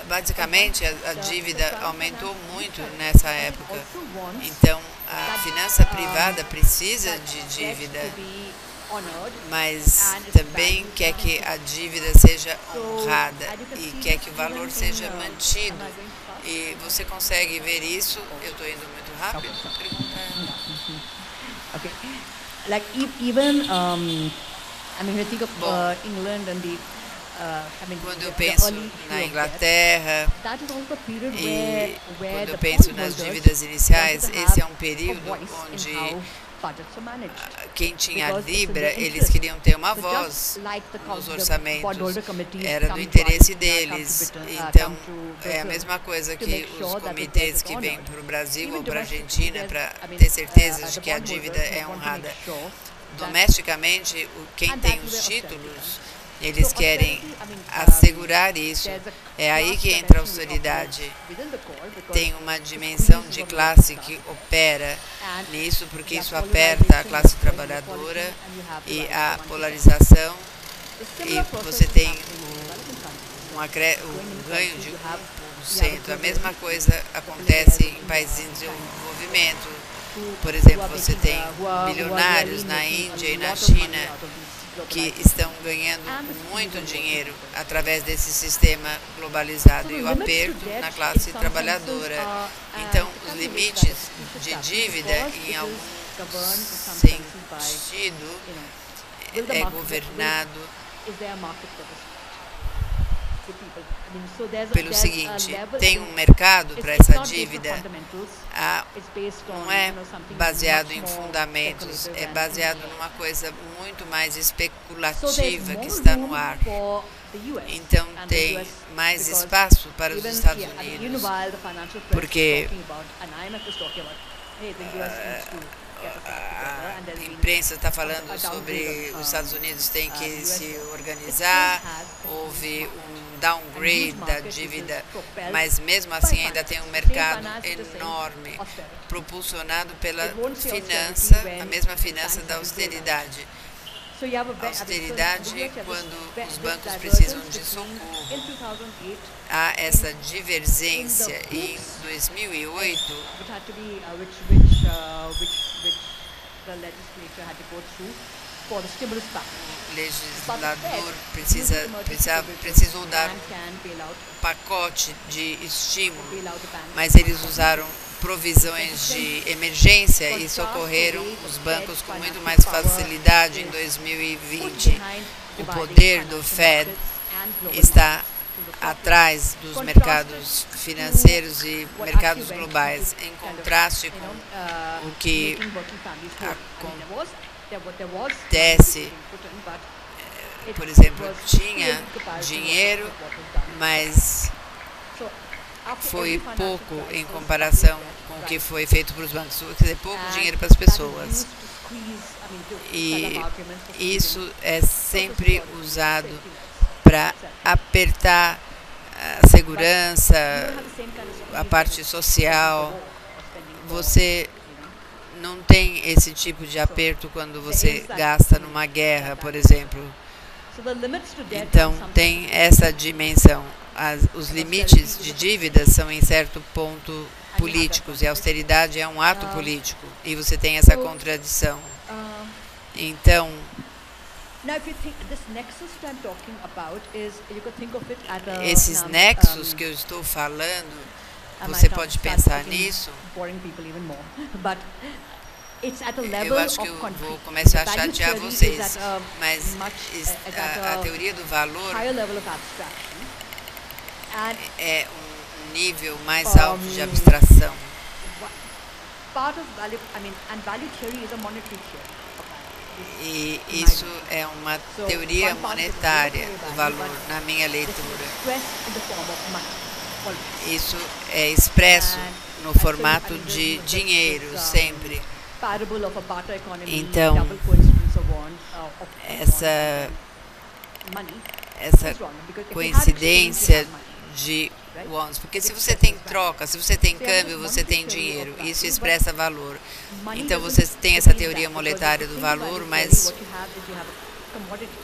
basicamente a dívida aumentou muito nessa época. Então a finança privada precisa de dívida, mas também quer que a dívida seja honrada e quer que o valor seja mantido. E você consegue ver isso? Eu estou indo muito rápido. Okay. Like even I mean, when you think of England and the Quando eu penso na Inglaterra e quando eu penso nas dívidas iniciais, esse é um período onde quem tinha a Libra, eles queriam ter uma voz nos orçamentos, era do interesse deles. Então, é a mesma coisa que os comitês que vêm para o Brasil ou para a Argentina para ter certeza de que a dívida é honrada. Domesticamente, quem tem os títulos, eles querem assegurar isso. É aí que entra a austeridade. Tem uma dimensão de classe que opera nisso, porque isso aperta a classe trabalhadora e a polarização. E você tem um ganho de 1%. A mesma coisa acontece em países em desenvolvimento. Por exemplo, você tem milionários na Índia e na China que estão ganhando muito dinheiro através desse sistema globalizado e o aperto na classe trabalhadora. Então, os limites de dívida, em algum sentido, é governado pelo seguinte: tem um mercado para essa dívida, não é baseado em fundamentos, é baseado numa coisa muito mais especulativa que está no ar. Então tem mais espaço para os Estados Unidos, porque a imprensa está falando sobre os Estados Unidos têm que se organizar, houve um downgrade da dívida, mas mesmo assim ainda tem um mercado enorme, propulsionado pela finança, a mesma finança da austeridade. A austeridade, quando os bancos precisam de socorro, há essa divergência. Em 2008, o legislador precisou dar um pacote de estímulo, mas eles usaram provisões de emergência e socorreram os bancos com muito mais facilidade em 2020. O poder do Fed está atrás dos mercados financeiros e mercados globais, em contraste com o que acontece. Por exemplo, tinha dinheiro, mas foi pouco em comparação com o que foi feito para os bancos, quer dizer, pouco dinheiro para as pessoas. E isso é sempre usado para apertar a segurança, a parte social. Você não tem esse tipo de aperto quando você gasta numa guerra, por exemplo. Então, tem essa dimensão. Os limites de dívidas são, em certo ponto, políticos, e a austeridade é um ato político, e você tem essa contradição. Então, esses nexos que eu estou falando, você pode pensar nisso. Eu acho que eu vou começar a chatear vocês, mas a teoria do valor é um nível mais alto de abstração. E isso é uma teoria monetária do valor, na minha leitura. Isso é expresso no formato de dinheiro, sempre. Então, essa coincidência de wons, porque se você tem troca, se você tem câmbio, você tem dinheiro, isso expressa valor. Então você tem essa teoria monetária do valor, mas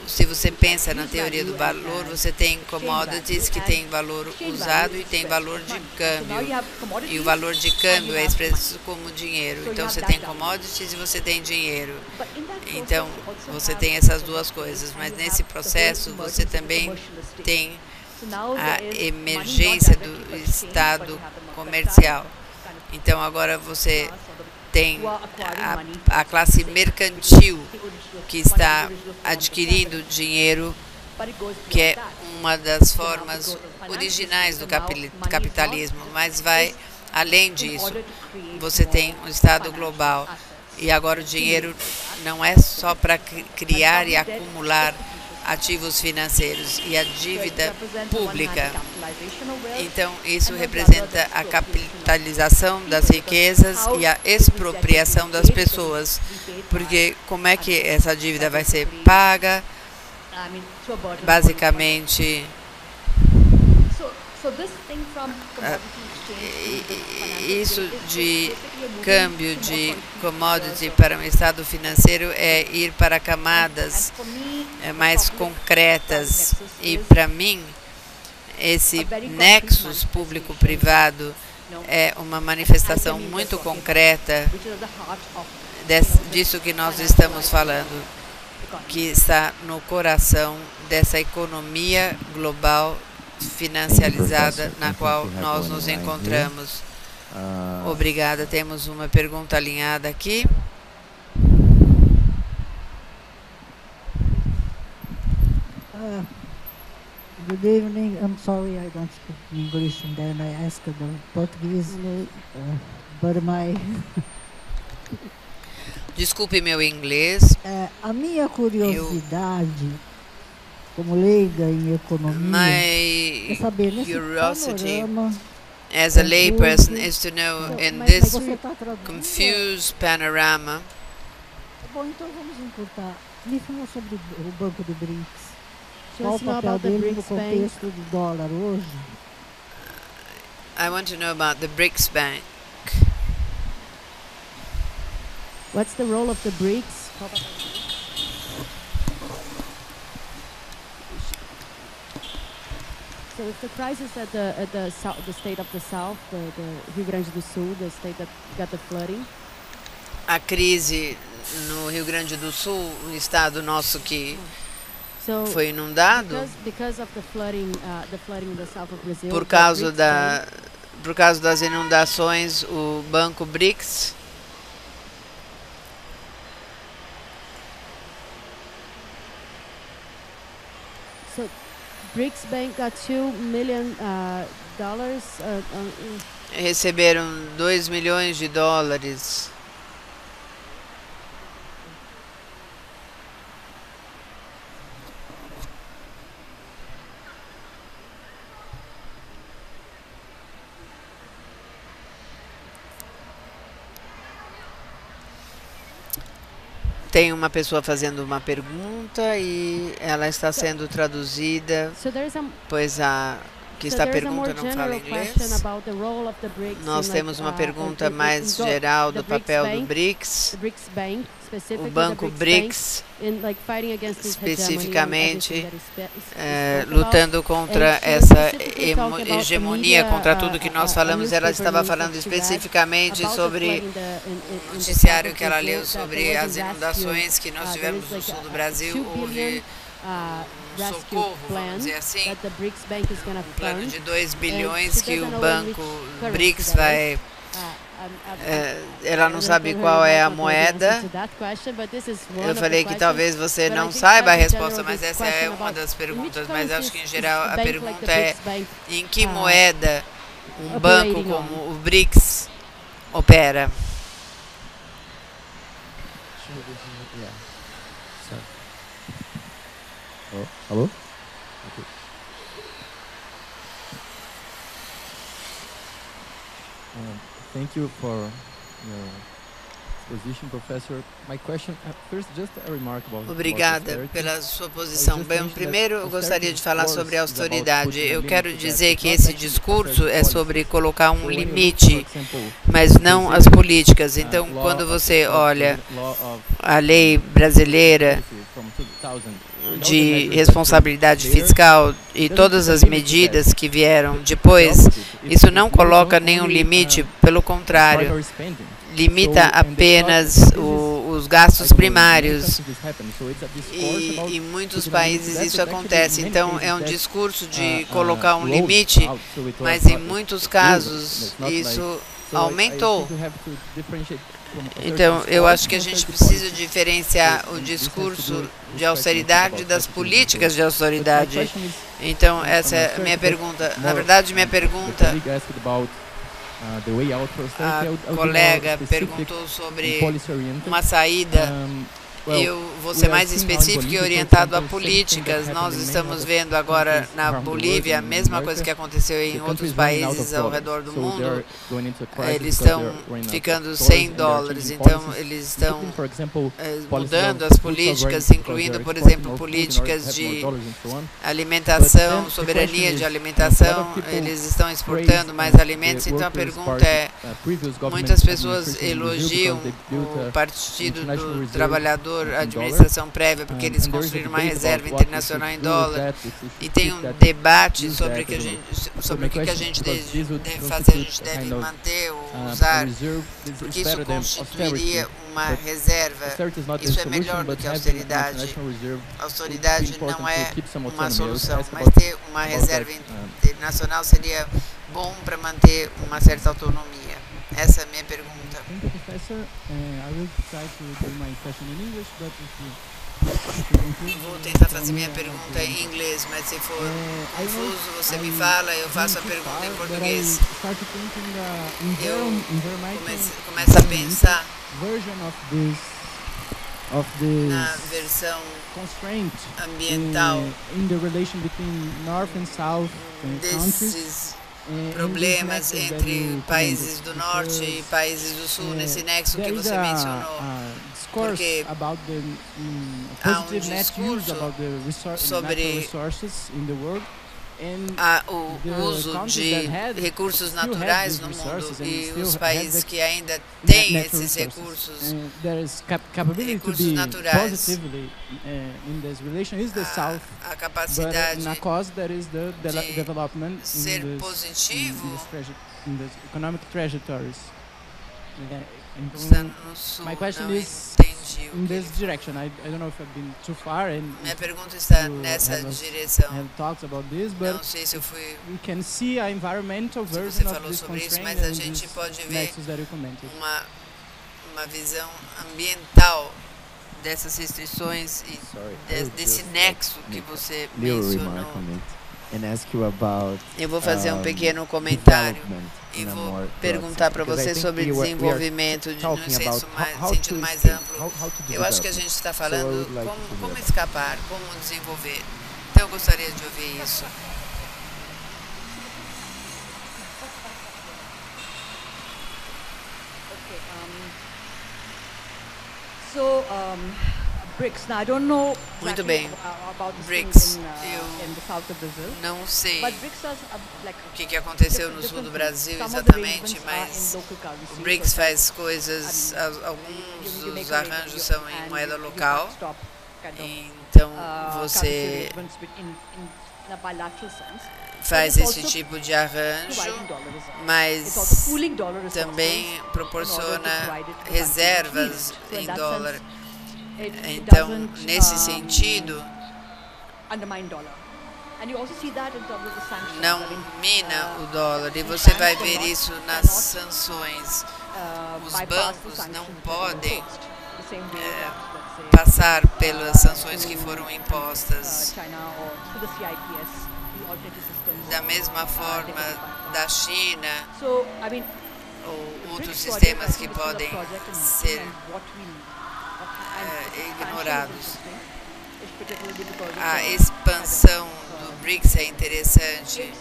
se você pensa na teoria do valor, você tem commodities que tem valor usado e tem valor de câmbio. E o valor de câmbio é expresso como dinheiro. Então você tem commodities e você tem dinheiro. Então você tem essas duas coisas, mas nesse processo você também tem a emergência do estado comercial. Então agora você tem a classe mercantil que está adquirindo dinheiro que é uma das formas originais do capitalismo, mas vai além disso. Você tem um Estado global e agora o dinheiro não é só para criar e acumular ativos financeiros e a dívida pública. Então, isso representa a capitalização das riquezas e a expropriação das pessoas. Porque como é que essa dívida vai ser paga? Basicamente, isso de câmbio de commodity para um estado financeiro é ir para camadas mais concretas. E, para mim, esse nexus público-privado é uma manifestação muito concreta disso que nós estamos falando, que está no coração dessa economia global financializada na qual nós nos encontramos. Obrigada. Temos uma pergunta alinhada aqui. Good evening. I'm sorry I don't speak English, and then I asked the Portuguese, but my Desculpe meu inglês. A minha curiosidade, como leiga em economia, é saber nesse panorama as a layperson is to know in this confused panorama. Bom, então vamos encurtar. Me fala sobre o Banco do BRICS. Qual o papel dele no contexto do dólar hoje? I want to know about the BRICS Bank. What's the role of the BRICS? So if the crisis at the state of the South, the Rio Grande do Sul, the state that got the flooding. A crise no Rio Grande do Sul, um estado nosso que foi inundado, por causa das inundações, o Banco BRICS BRICS Bank got $2 million. Receberam $2 milhões. Tem uma pessoa fazendo uma pergunta e ela está sendo traduzida, pois a que está perguntando não fala inglês. Nós temos uma pergunta mais geral do papel do BRICS, o Banco BRICS, especificamente lutando contra essa hegemonia, contra tudo que nós falamos. Ela estava falando especificamente sobre o noticiário que ela leu sobre as inundações que nós tivemos no sul do Brasil. Houve socorro, vamos dizer assim, um plano de 2 bilhões que o Banco BRICS vai... ela não sabe qual é a moeda. Eu falei que talvez você não saiba a resposta, mas essa é uma das perguntas. Mas acho que, em geral, a pergunta é em que moeda um banco como o BRICS opera. Alô? Thank you for your exposition, Professor. My question, first, just a remark about Obrigada pela sua posição. Bem, primeiro eu gostaria de falar sobre a austeridade. Eu quero dizer que esse discurso é sobre colocar um limite, mas não as políticas. Então, quando você olha a lei brasileira de responsabilidade fiscal e todas as medidas que vieram depois, isso não coloca nenhum limite, pelo contrário, limita apenas os gastos primários. E em muitos países isso acontece. Então, é um discurso de colocar um limite, mas em muitos casos isso aumentou. Então, eu acho que a gente precisa diferenciar o discurso de austeridade das políticas de austeridade. Então, essa é a minha pergunta. Na verdade, minha pergunta, a colega perguntou sobre uma saída. Eu vou ser mais específico e orientado a políticas. Nós estamos vendo agora na Bolívia a mesma coisa que aconteceu em outros países ao redor do mundo. Eles estão ficando $100, então eles estão mudando as políticas, incluindo, por exemplo, políticas de alimentação, soberania de alimentação. Eles estão exportando mais alimentos. Então a pergunta é, muitas pessoas elogiam o Partido do Trabalhador, a administração prévia, porque eles construíram uma reserva internacional em dólar, e tem um debate sobre o que a gente deve fazer, a gente deve manter ou usar, porque isso constituiria uma reserva. Isso é melhor do que a austeridade. A austeridade não é uma solução, mas ter uma reserva internacional seria bom para manter uma certa autonomia. Essa é a minha pergunta. Thank you, Professor. I will try to do my question in English, but Vou tentar fazer minha pergunta em inglês, mas se for confuso, você me fala, eu faço a pergunta em português. Eu começo a pensar na versão ambiental desses problemas entre países do norte e países do sul, nesse nexo que você mencionou, porque há um discurso sobre o uso de recursos naturais no mundo e os países que ainda têm esses recursos naturais. A capacidade de ser positivo está no sul. My question não is entendi in this direction. I don't know if I've been too far and minha pergunta está nessa direção. Talks about this, Não but sei se eu fui. we can see a environmental Você version of falou this sobre isso, constraint mas a and gente this pode ver nexus that you commented. uma visão ambiental dessas restrições e desse nexo que você mencionou. Eu vou fazer um pequeno comentário e vou perguntar para você sobre desenvolvimento num sentido mais amplo. Eu acho que a gente está falando como escapar, como desenvolver. Então eu gostaria de ouvir isso. BRICS. Now, I don't know Muito bem. about the BRICS. in the south of Brazil. Não sei But BRICS does, like, o que aconteceu no sul do Brasil exatamente, mas o BRICS faz coisas, alguns dos arranjos são em moeda local, então você faz esse tipo de arranjo, mas também proporciona reservas em dólar. Então, nesse sentido, não mina o dólar, e você vai ver isso nas sanções. Os bancos não podem passar pelas sanções que foram impostas. Da mesma forma da China ou outros sistemas que podem ser ignorados. A expansão do BRICS é interessante.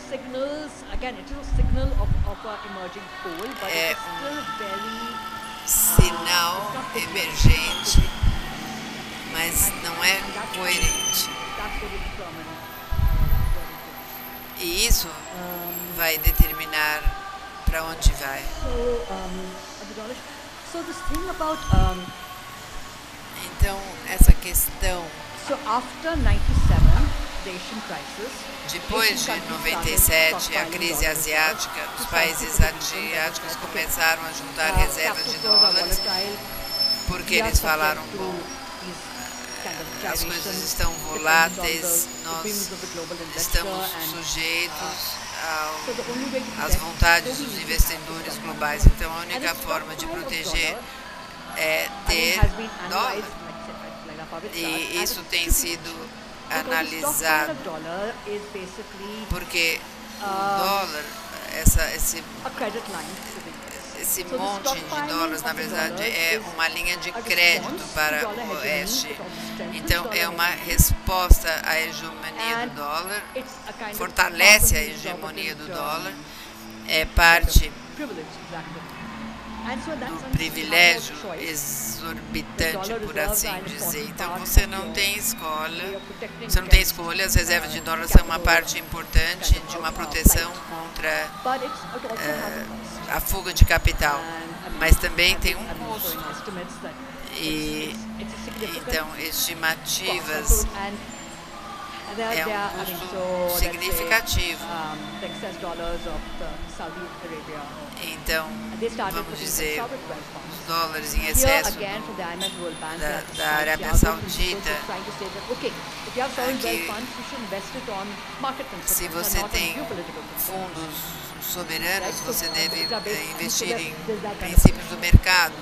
É sinal emergente, mas não é coerente. E isso vai determinar para onde vai. Então, essa questão, depois de 97, a crise asiática, os países asiáticos começaram a juntar reservas de dólares, porque eles falaram, bom, as coisas estão voláteis, nós estamos sujeitos às vontades dos investidores globais. Então, a única forma de proteger é ter dólar. E isso tem sido analisado porque o dólar, esse monte de dólares, na verdade, é uma linha de crédito para o Oeste. Então, é uma resposta à hegemonia do dólar, fortalece a hegemonia do dólar, é parte do privilégio exorbitante, por assim dizer. Então, você não tem escolha, as reservas de dólar são uma parte importante de uma proteção contra a fuga de capital, mas também tem um custo. E então, estimativas é um custo significativo. Então, vamos dizer, os dólares em excesso da Arábia Saudita, se você tem fundos soberanos, você deve investir em princípios do mercado.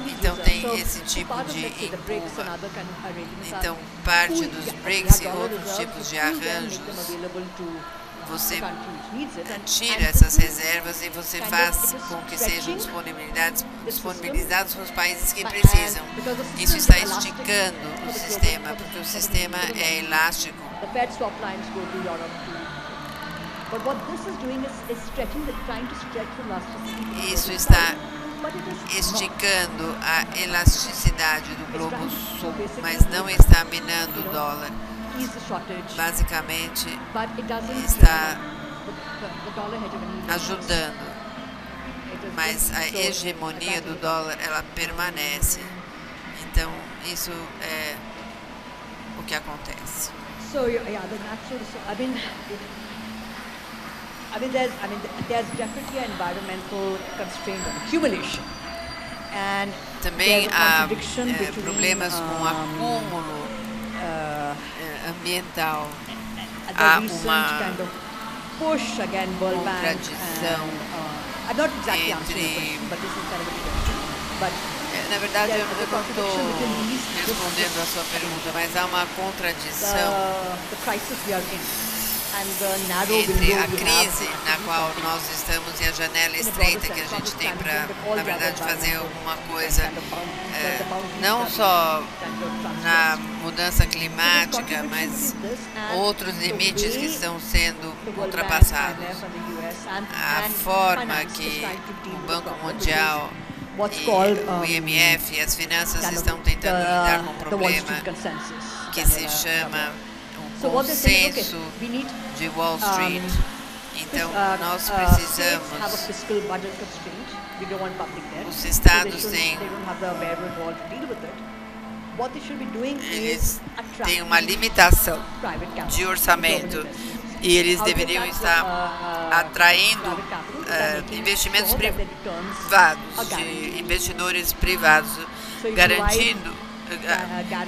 Então, tem esse tipo de empurra. Então, parte dos BRICS e outros tipos de arranjos, você tira essas reservas e você faz com que sejam disponibilizados para os países que precisam. Isso está esticando o sistema, porque o sistema é elástico. Isso está esticando a elasticidade do globo sul, mas não está minando o dólar. Basicamente, está ajudando, mas a hegemonia do dólar, ela permanece. Então, isso é o que acontece. There's definitely an environmental constraint on accumulation. And também há problemas com acúmulo ambiental. Há uma contradição entre... Na verdade, eu não estou respondendo a sua pergunta, mas há uma contradição entre a crise na qual nós estamos e a janela estreita que a gente tem para, na verdade, fazer alguma coisa, não só na mudança climática, mas outros limites que estão sendo ultrapassados. A forma que o Banco Mundial e o IMF e as finanças estão tentando lidar com um problema que se chama consenso de Wall Street. Então, nós precisamos, os estados eles têm uma limitação de orçamento e eles deveriam estar atraindo investimentos privados, de investidores privados, garantindo,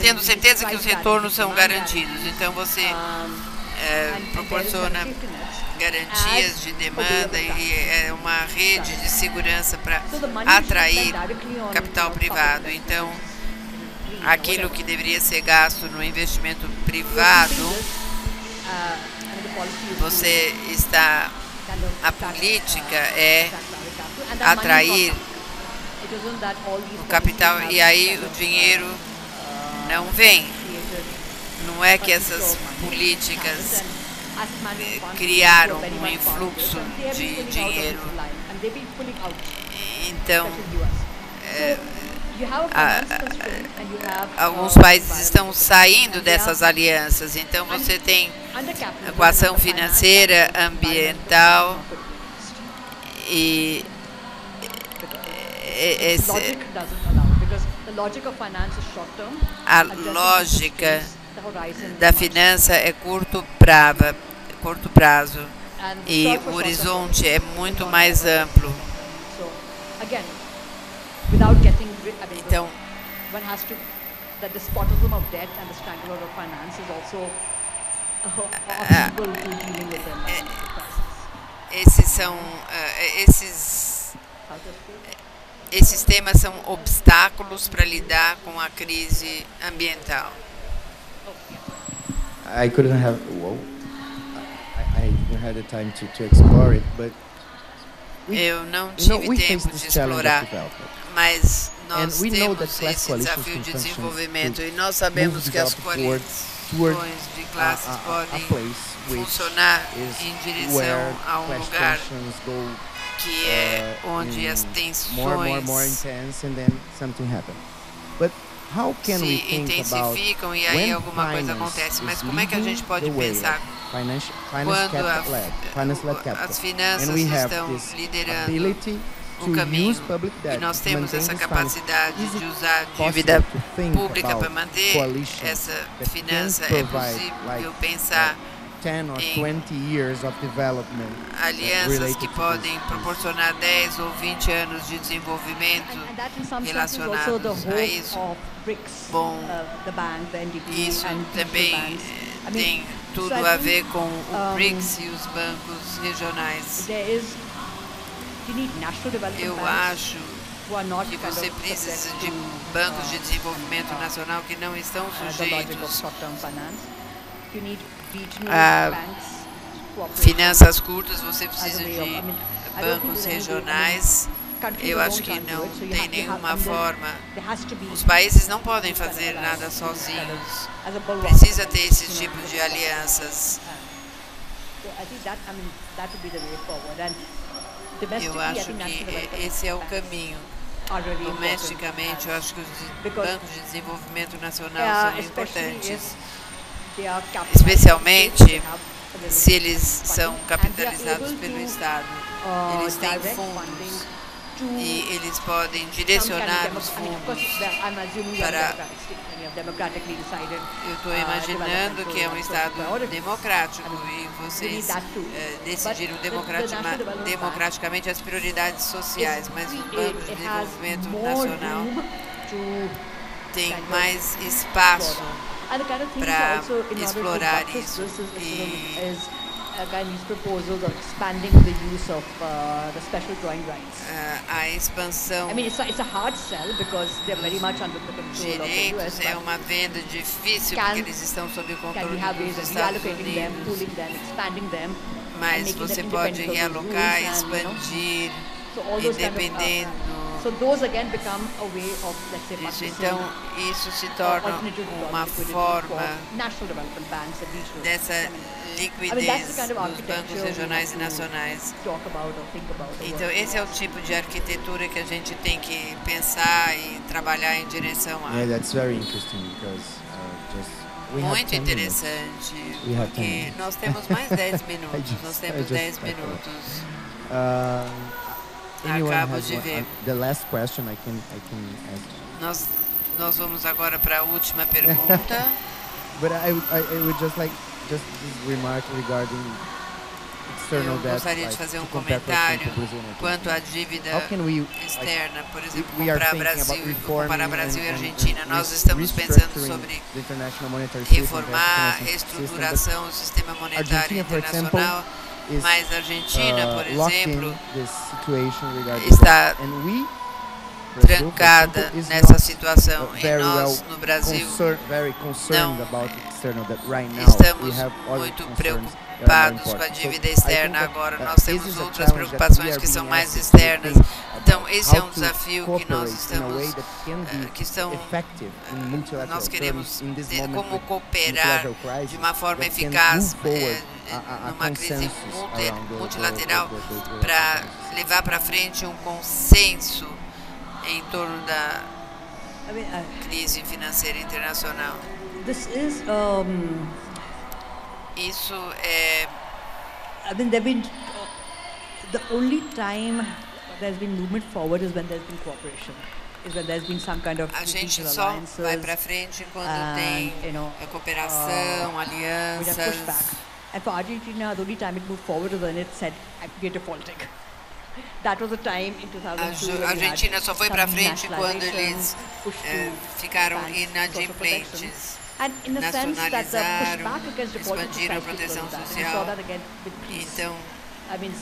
tendo certeza que os retornos são garantidos. Então, você proporciona garantias de demanda e é uma rede de segurança para atrair capital privado. Então, aquilo que deveria ser gasto no investimento privado, você está... A política é atrair o capital e aí o dinheiro não vem. Não é que essas políticas criaram um influxo de dinheiro. Então, alguns países estão saindo dessas alianças. Então, você tem equação financeira, ambiental e a lógica da finança é curto prazo e o horizonte é muito mais amplo. Então, esses temas são obstáculos para lidar com a crise ambiental. I couldn't have. Whoa. I didn't have the time to explore it, but eu não tive tempo de explorar, mas nós temos esse desafio de desenvolvimento e nós sabemos que as coalizões de classes podem funcionar em direção a um lugar que é onde as tensões se intensificam e aí alguma coisa acontece. Mas como é que a gente pode pensar quando as finanças estão liderando o caminho e nós temos essa capacidade de usar dívida pública para manter essa finança? É possível pensar 10 or 20 years of development, alianças que podem proporcionar 10 ou 20 anos de desenvolvimento relacionados a isso. Bom, isso também tem tudo a ver com o BRICS e os bancos regionais. Eu acho que você precisa de bancos de desenvolvimento nacional que não estão sujeitos a finanças curtas. Você precisa de bancos regionais. Eu acho que não tem nenhuma forma. Os países não podem fazer nada sozinhos. Precisa ter esses tipos de alianças. Eu acho que esse é o caminho. Domesticamente, eu acho que os bancos de desenvolvimento nacional são importantes, especialmente se eles são capitalizados pelo Estado. Eles têm fundos e eles podem direcionar os fundos para... Eu estou imaginando que é um Estado democrático e vocês decidiram democraticamente as prioridades sociais, mas o Banco de Desenvolvimento Nacional tem mais espaço para explorar isso. A expansão direitos é uma venda difícil porque eles estão sob o controle dos Estados Unidos, mas você pode realocar, expandir e dependendo disso, então isso se torna uma forma dessa liquidez dos bancos regionais e nacionais. Então esse é o tipo de arquitetura que a gente tem que pensar e trabalhar em direção a. Muito interessante, porque nós temos mais 10 minutos. Nós temos 10 minutos. Acabo de ver. Nós vamos agora para a última pergunta. Eu gostaria de fazer um comentário quanto à dívida externa, por exemplo, comparar Brasil e Argentina. Nós estamos pensando sobre reformar, reestruturação do sistema monetário internacional, mas a Argentina, por exemplo, está trancada nessa situação e nós no Brasil não estamos muito preocupados com a dívida externa agora. Nós temos outras preocupações que são mais externas. Então esse é um desafio que nós estamos nós queremos como cooperar de uma forma eficaz numa crise multilateral para levar para frente um consenso em torno da crise financeira internacional. Isso é... The only time there's been movement forward is when there's been cooperation. Is when there's been some kind of a gente só vai para frente quando tem cooperação, alianças. And for Argentina, the only time it moved forward was when it said, "We are defaulting." That was the time in 2002. A Argentina só foi para frente quando eles ficaram inadimplentes, nacionalizaram, expandiram a proteção social. Então,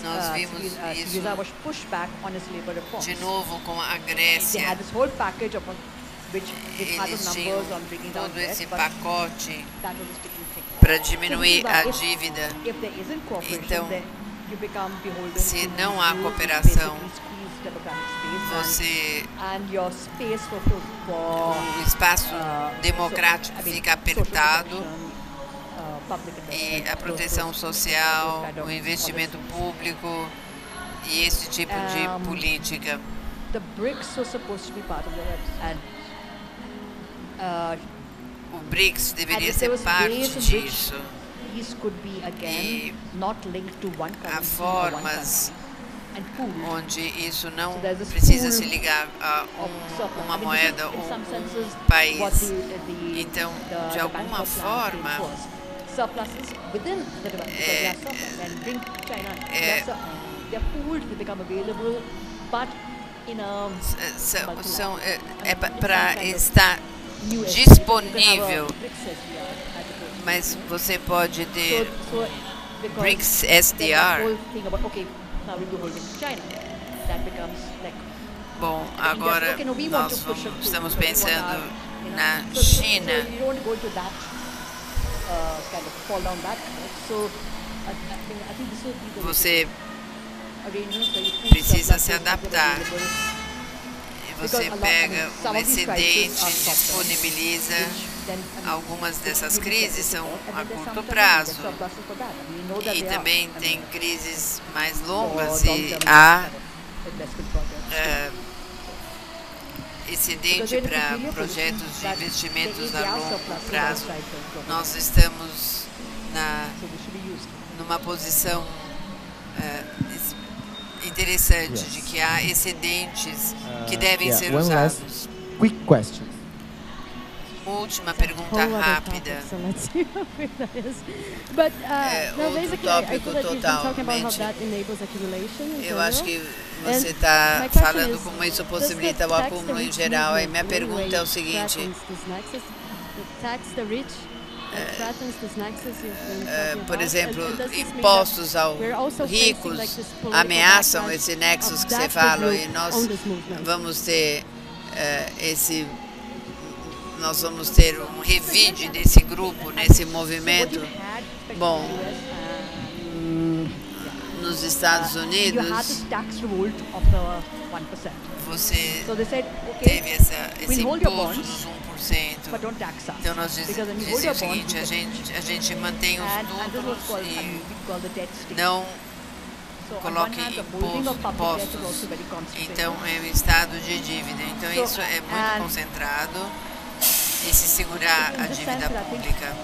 Nós vimos isso Syriza was pushed back on its labor reforms. de novo com a They Grécia. had this whole package of which had Eles the tinham numbers on bringing down todo debt, esse but pacote that was a sticking thing. para diminuir a dívida. If there isn't cooperation, Então, then you become beholden se to não há you, cooperação, basically squeeze democratic space você and your space for o espaço democrático fica apertado e a proteção social, o investimento público e esse tipo de política. The BRICS was supposed to be part of that, and O BRICS deveria ser parte disso. these could be again not linked to one Há currency formas and pooled. onde isso não So there's this precisa pool se ligar a of surplus. uma I mean, moeda this is, ou in some senses, um what país. the Então, de the alguma Bangkok plan forma, was. Surpluses within the development, because they are surplus, and bring China, they're pooled, they become available, but in a para estar disponível, mas você pode ter BRICS SDR. Bom, agora nós estamos pensando na China. Você precisa se adaptar. Você pega o excedente, disponibiliza. Algumas dessas crises são a curto prazo e também tem crises mais longas e há excedente para projetos de investimentos a longo prazo. Nós estamos numa posição interessante de que há excedentes que devem ser usados. Quick question. Última pergunta rápida. Outro tópico totalmente. Eu acho que você está falando como isso possibilita o acúmulo em geral. E minha pergunta é o seguinte. Por exemplo, impostos aos ricos ameaçam esse nexus que você fala e nós vamos ter nós vamos ter um revide desse grupo, nesse movimento. Bom, nos Estados Unidos, você teve esse imposto dos 1%. Então nós dizemos o seguinte, a gente mantém os lucros e não coloque impostos. Então é um estado de dívida. Então isso é muito concentrado. E se segurar a dívida pública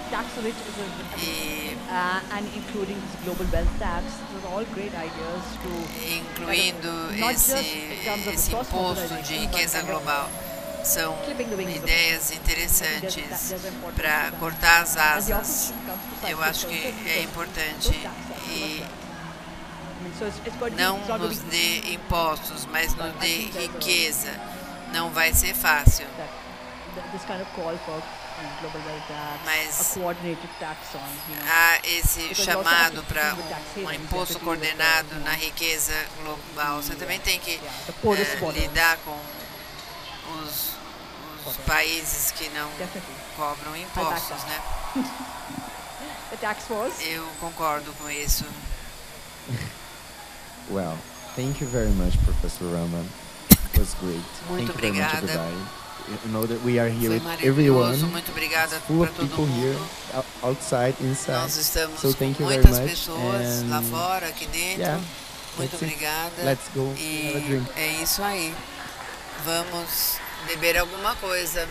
incluindo esse imposto de riqueza global. São ideias interessantes para cortar as asas. Eu acho que é importante e não nos dê impostos, mas nos dê riqueza. Não vai ser fácil. Mas há esse chamado para um imposto coordenado na riqueza global. Você também tem que lidar com os países que não cobram impostos, né? Eu concordo com isso. Well, thank you very much, Professor Raman. It was great. Muito thank you very much, obrigada. everybody. You know that we are here Foi with everyone. Muito obrigada full para of todo people mundo. here, outside, inside. Nós estamos so thank com you very muitas much. pessoas lá fora, aqui dentro. Yeah, muito obrigada. Let's go have a drink. É isso aí. Vamos beber alguma coisa.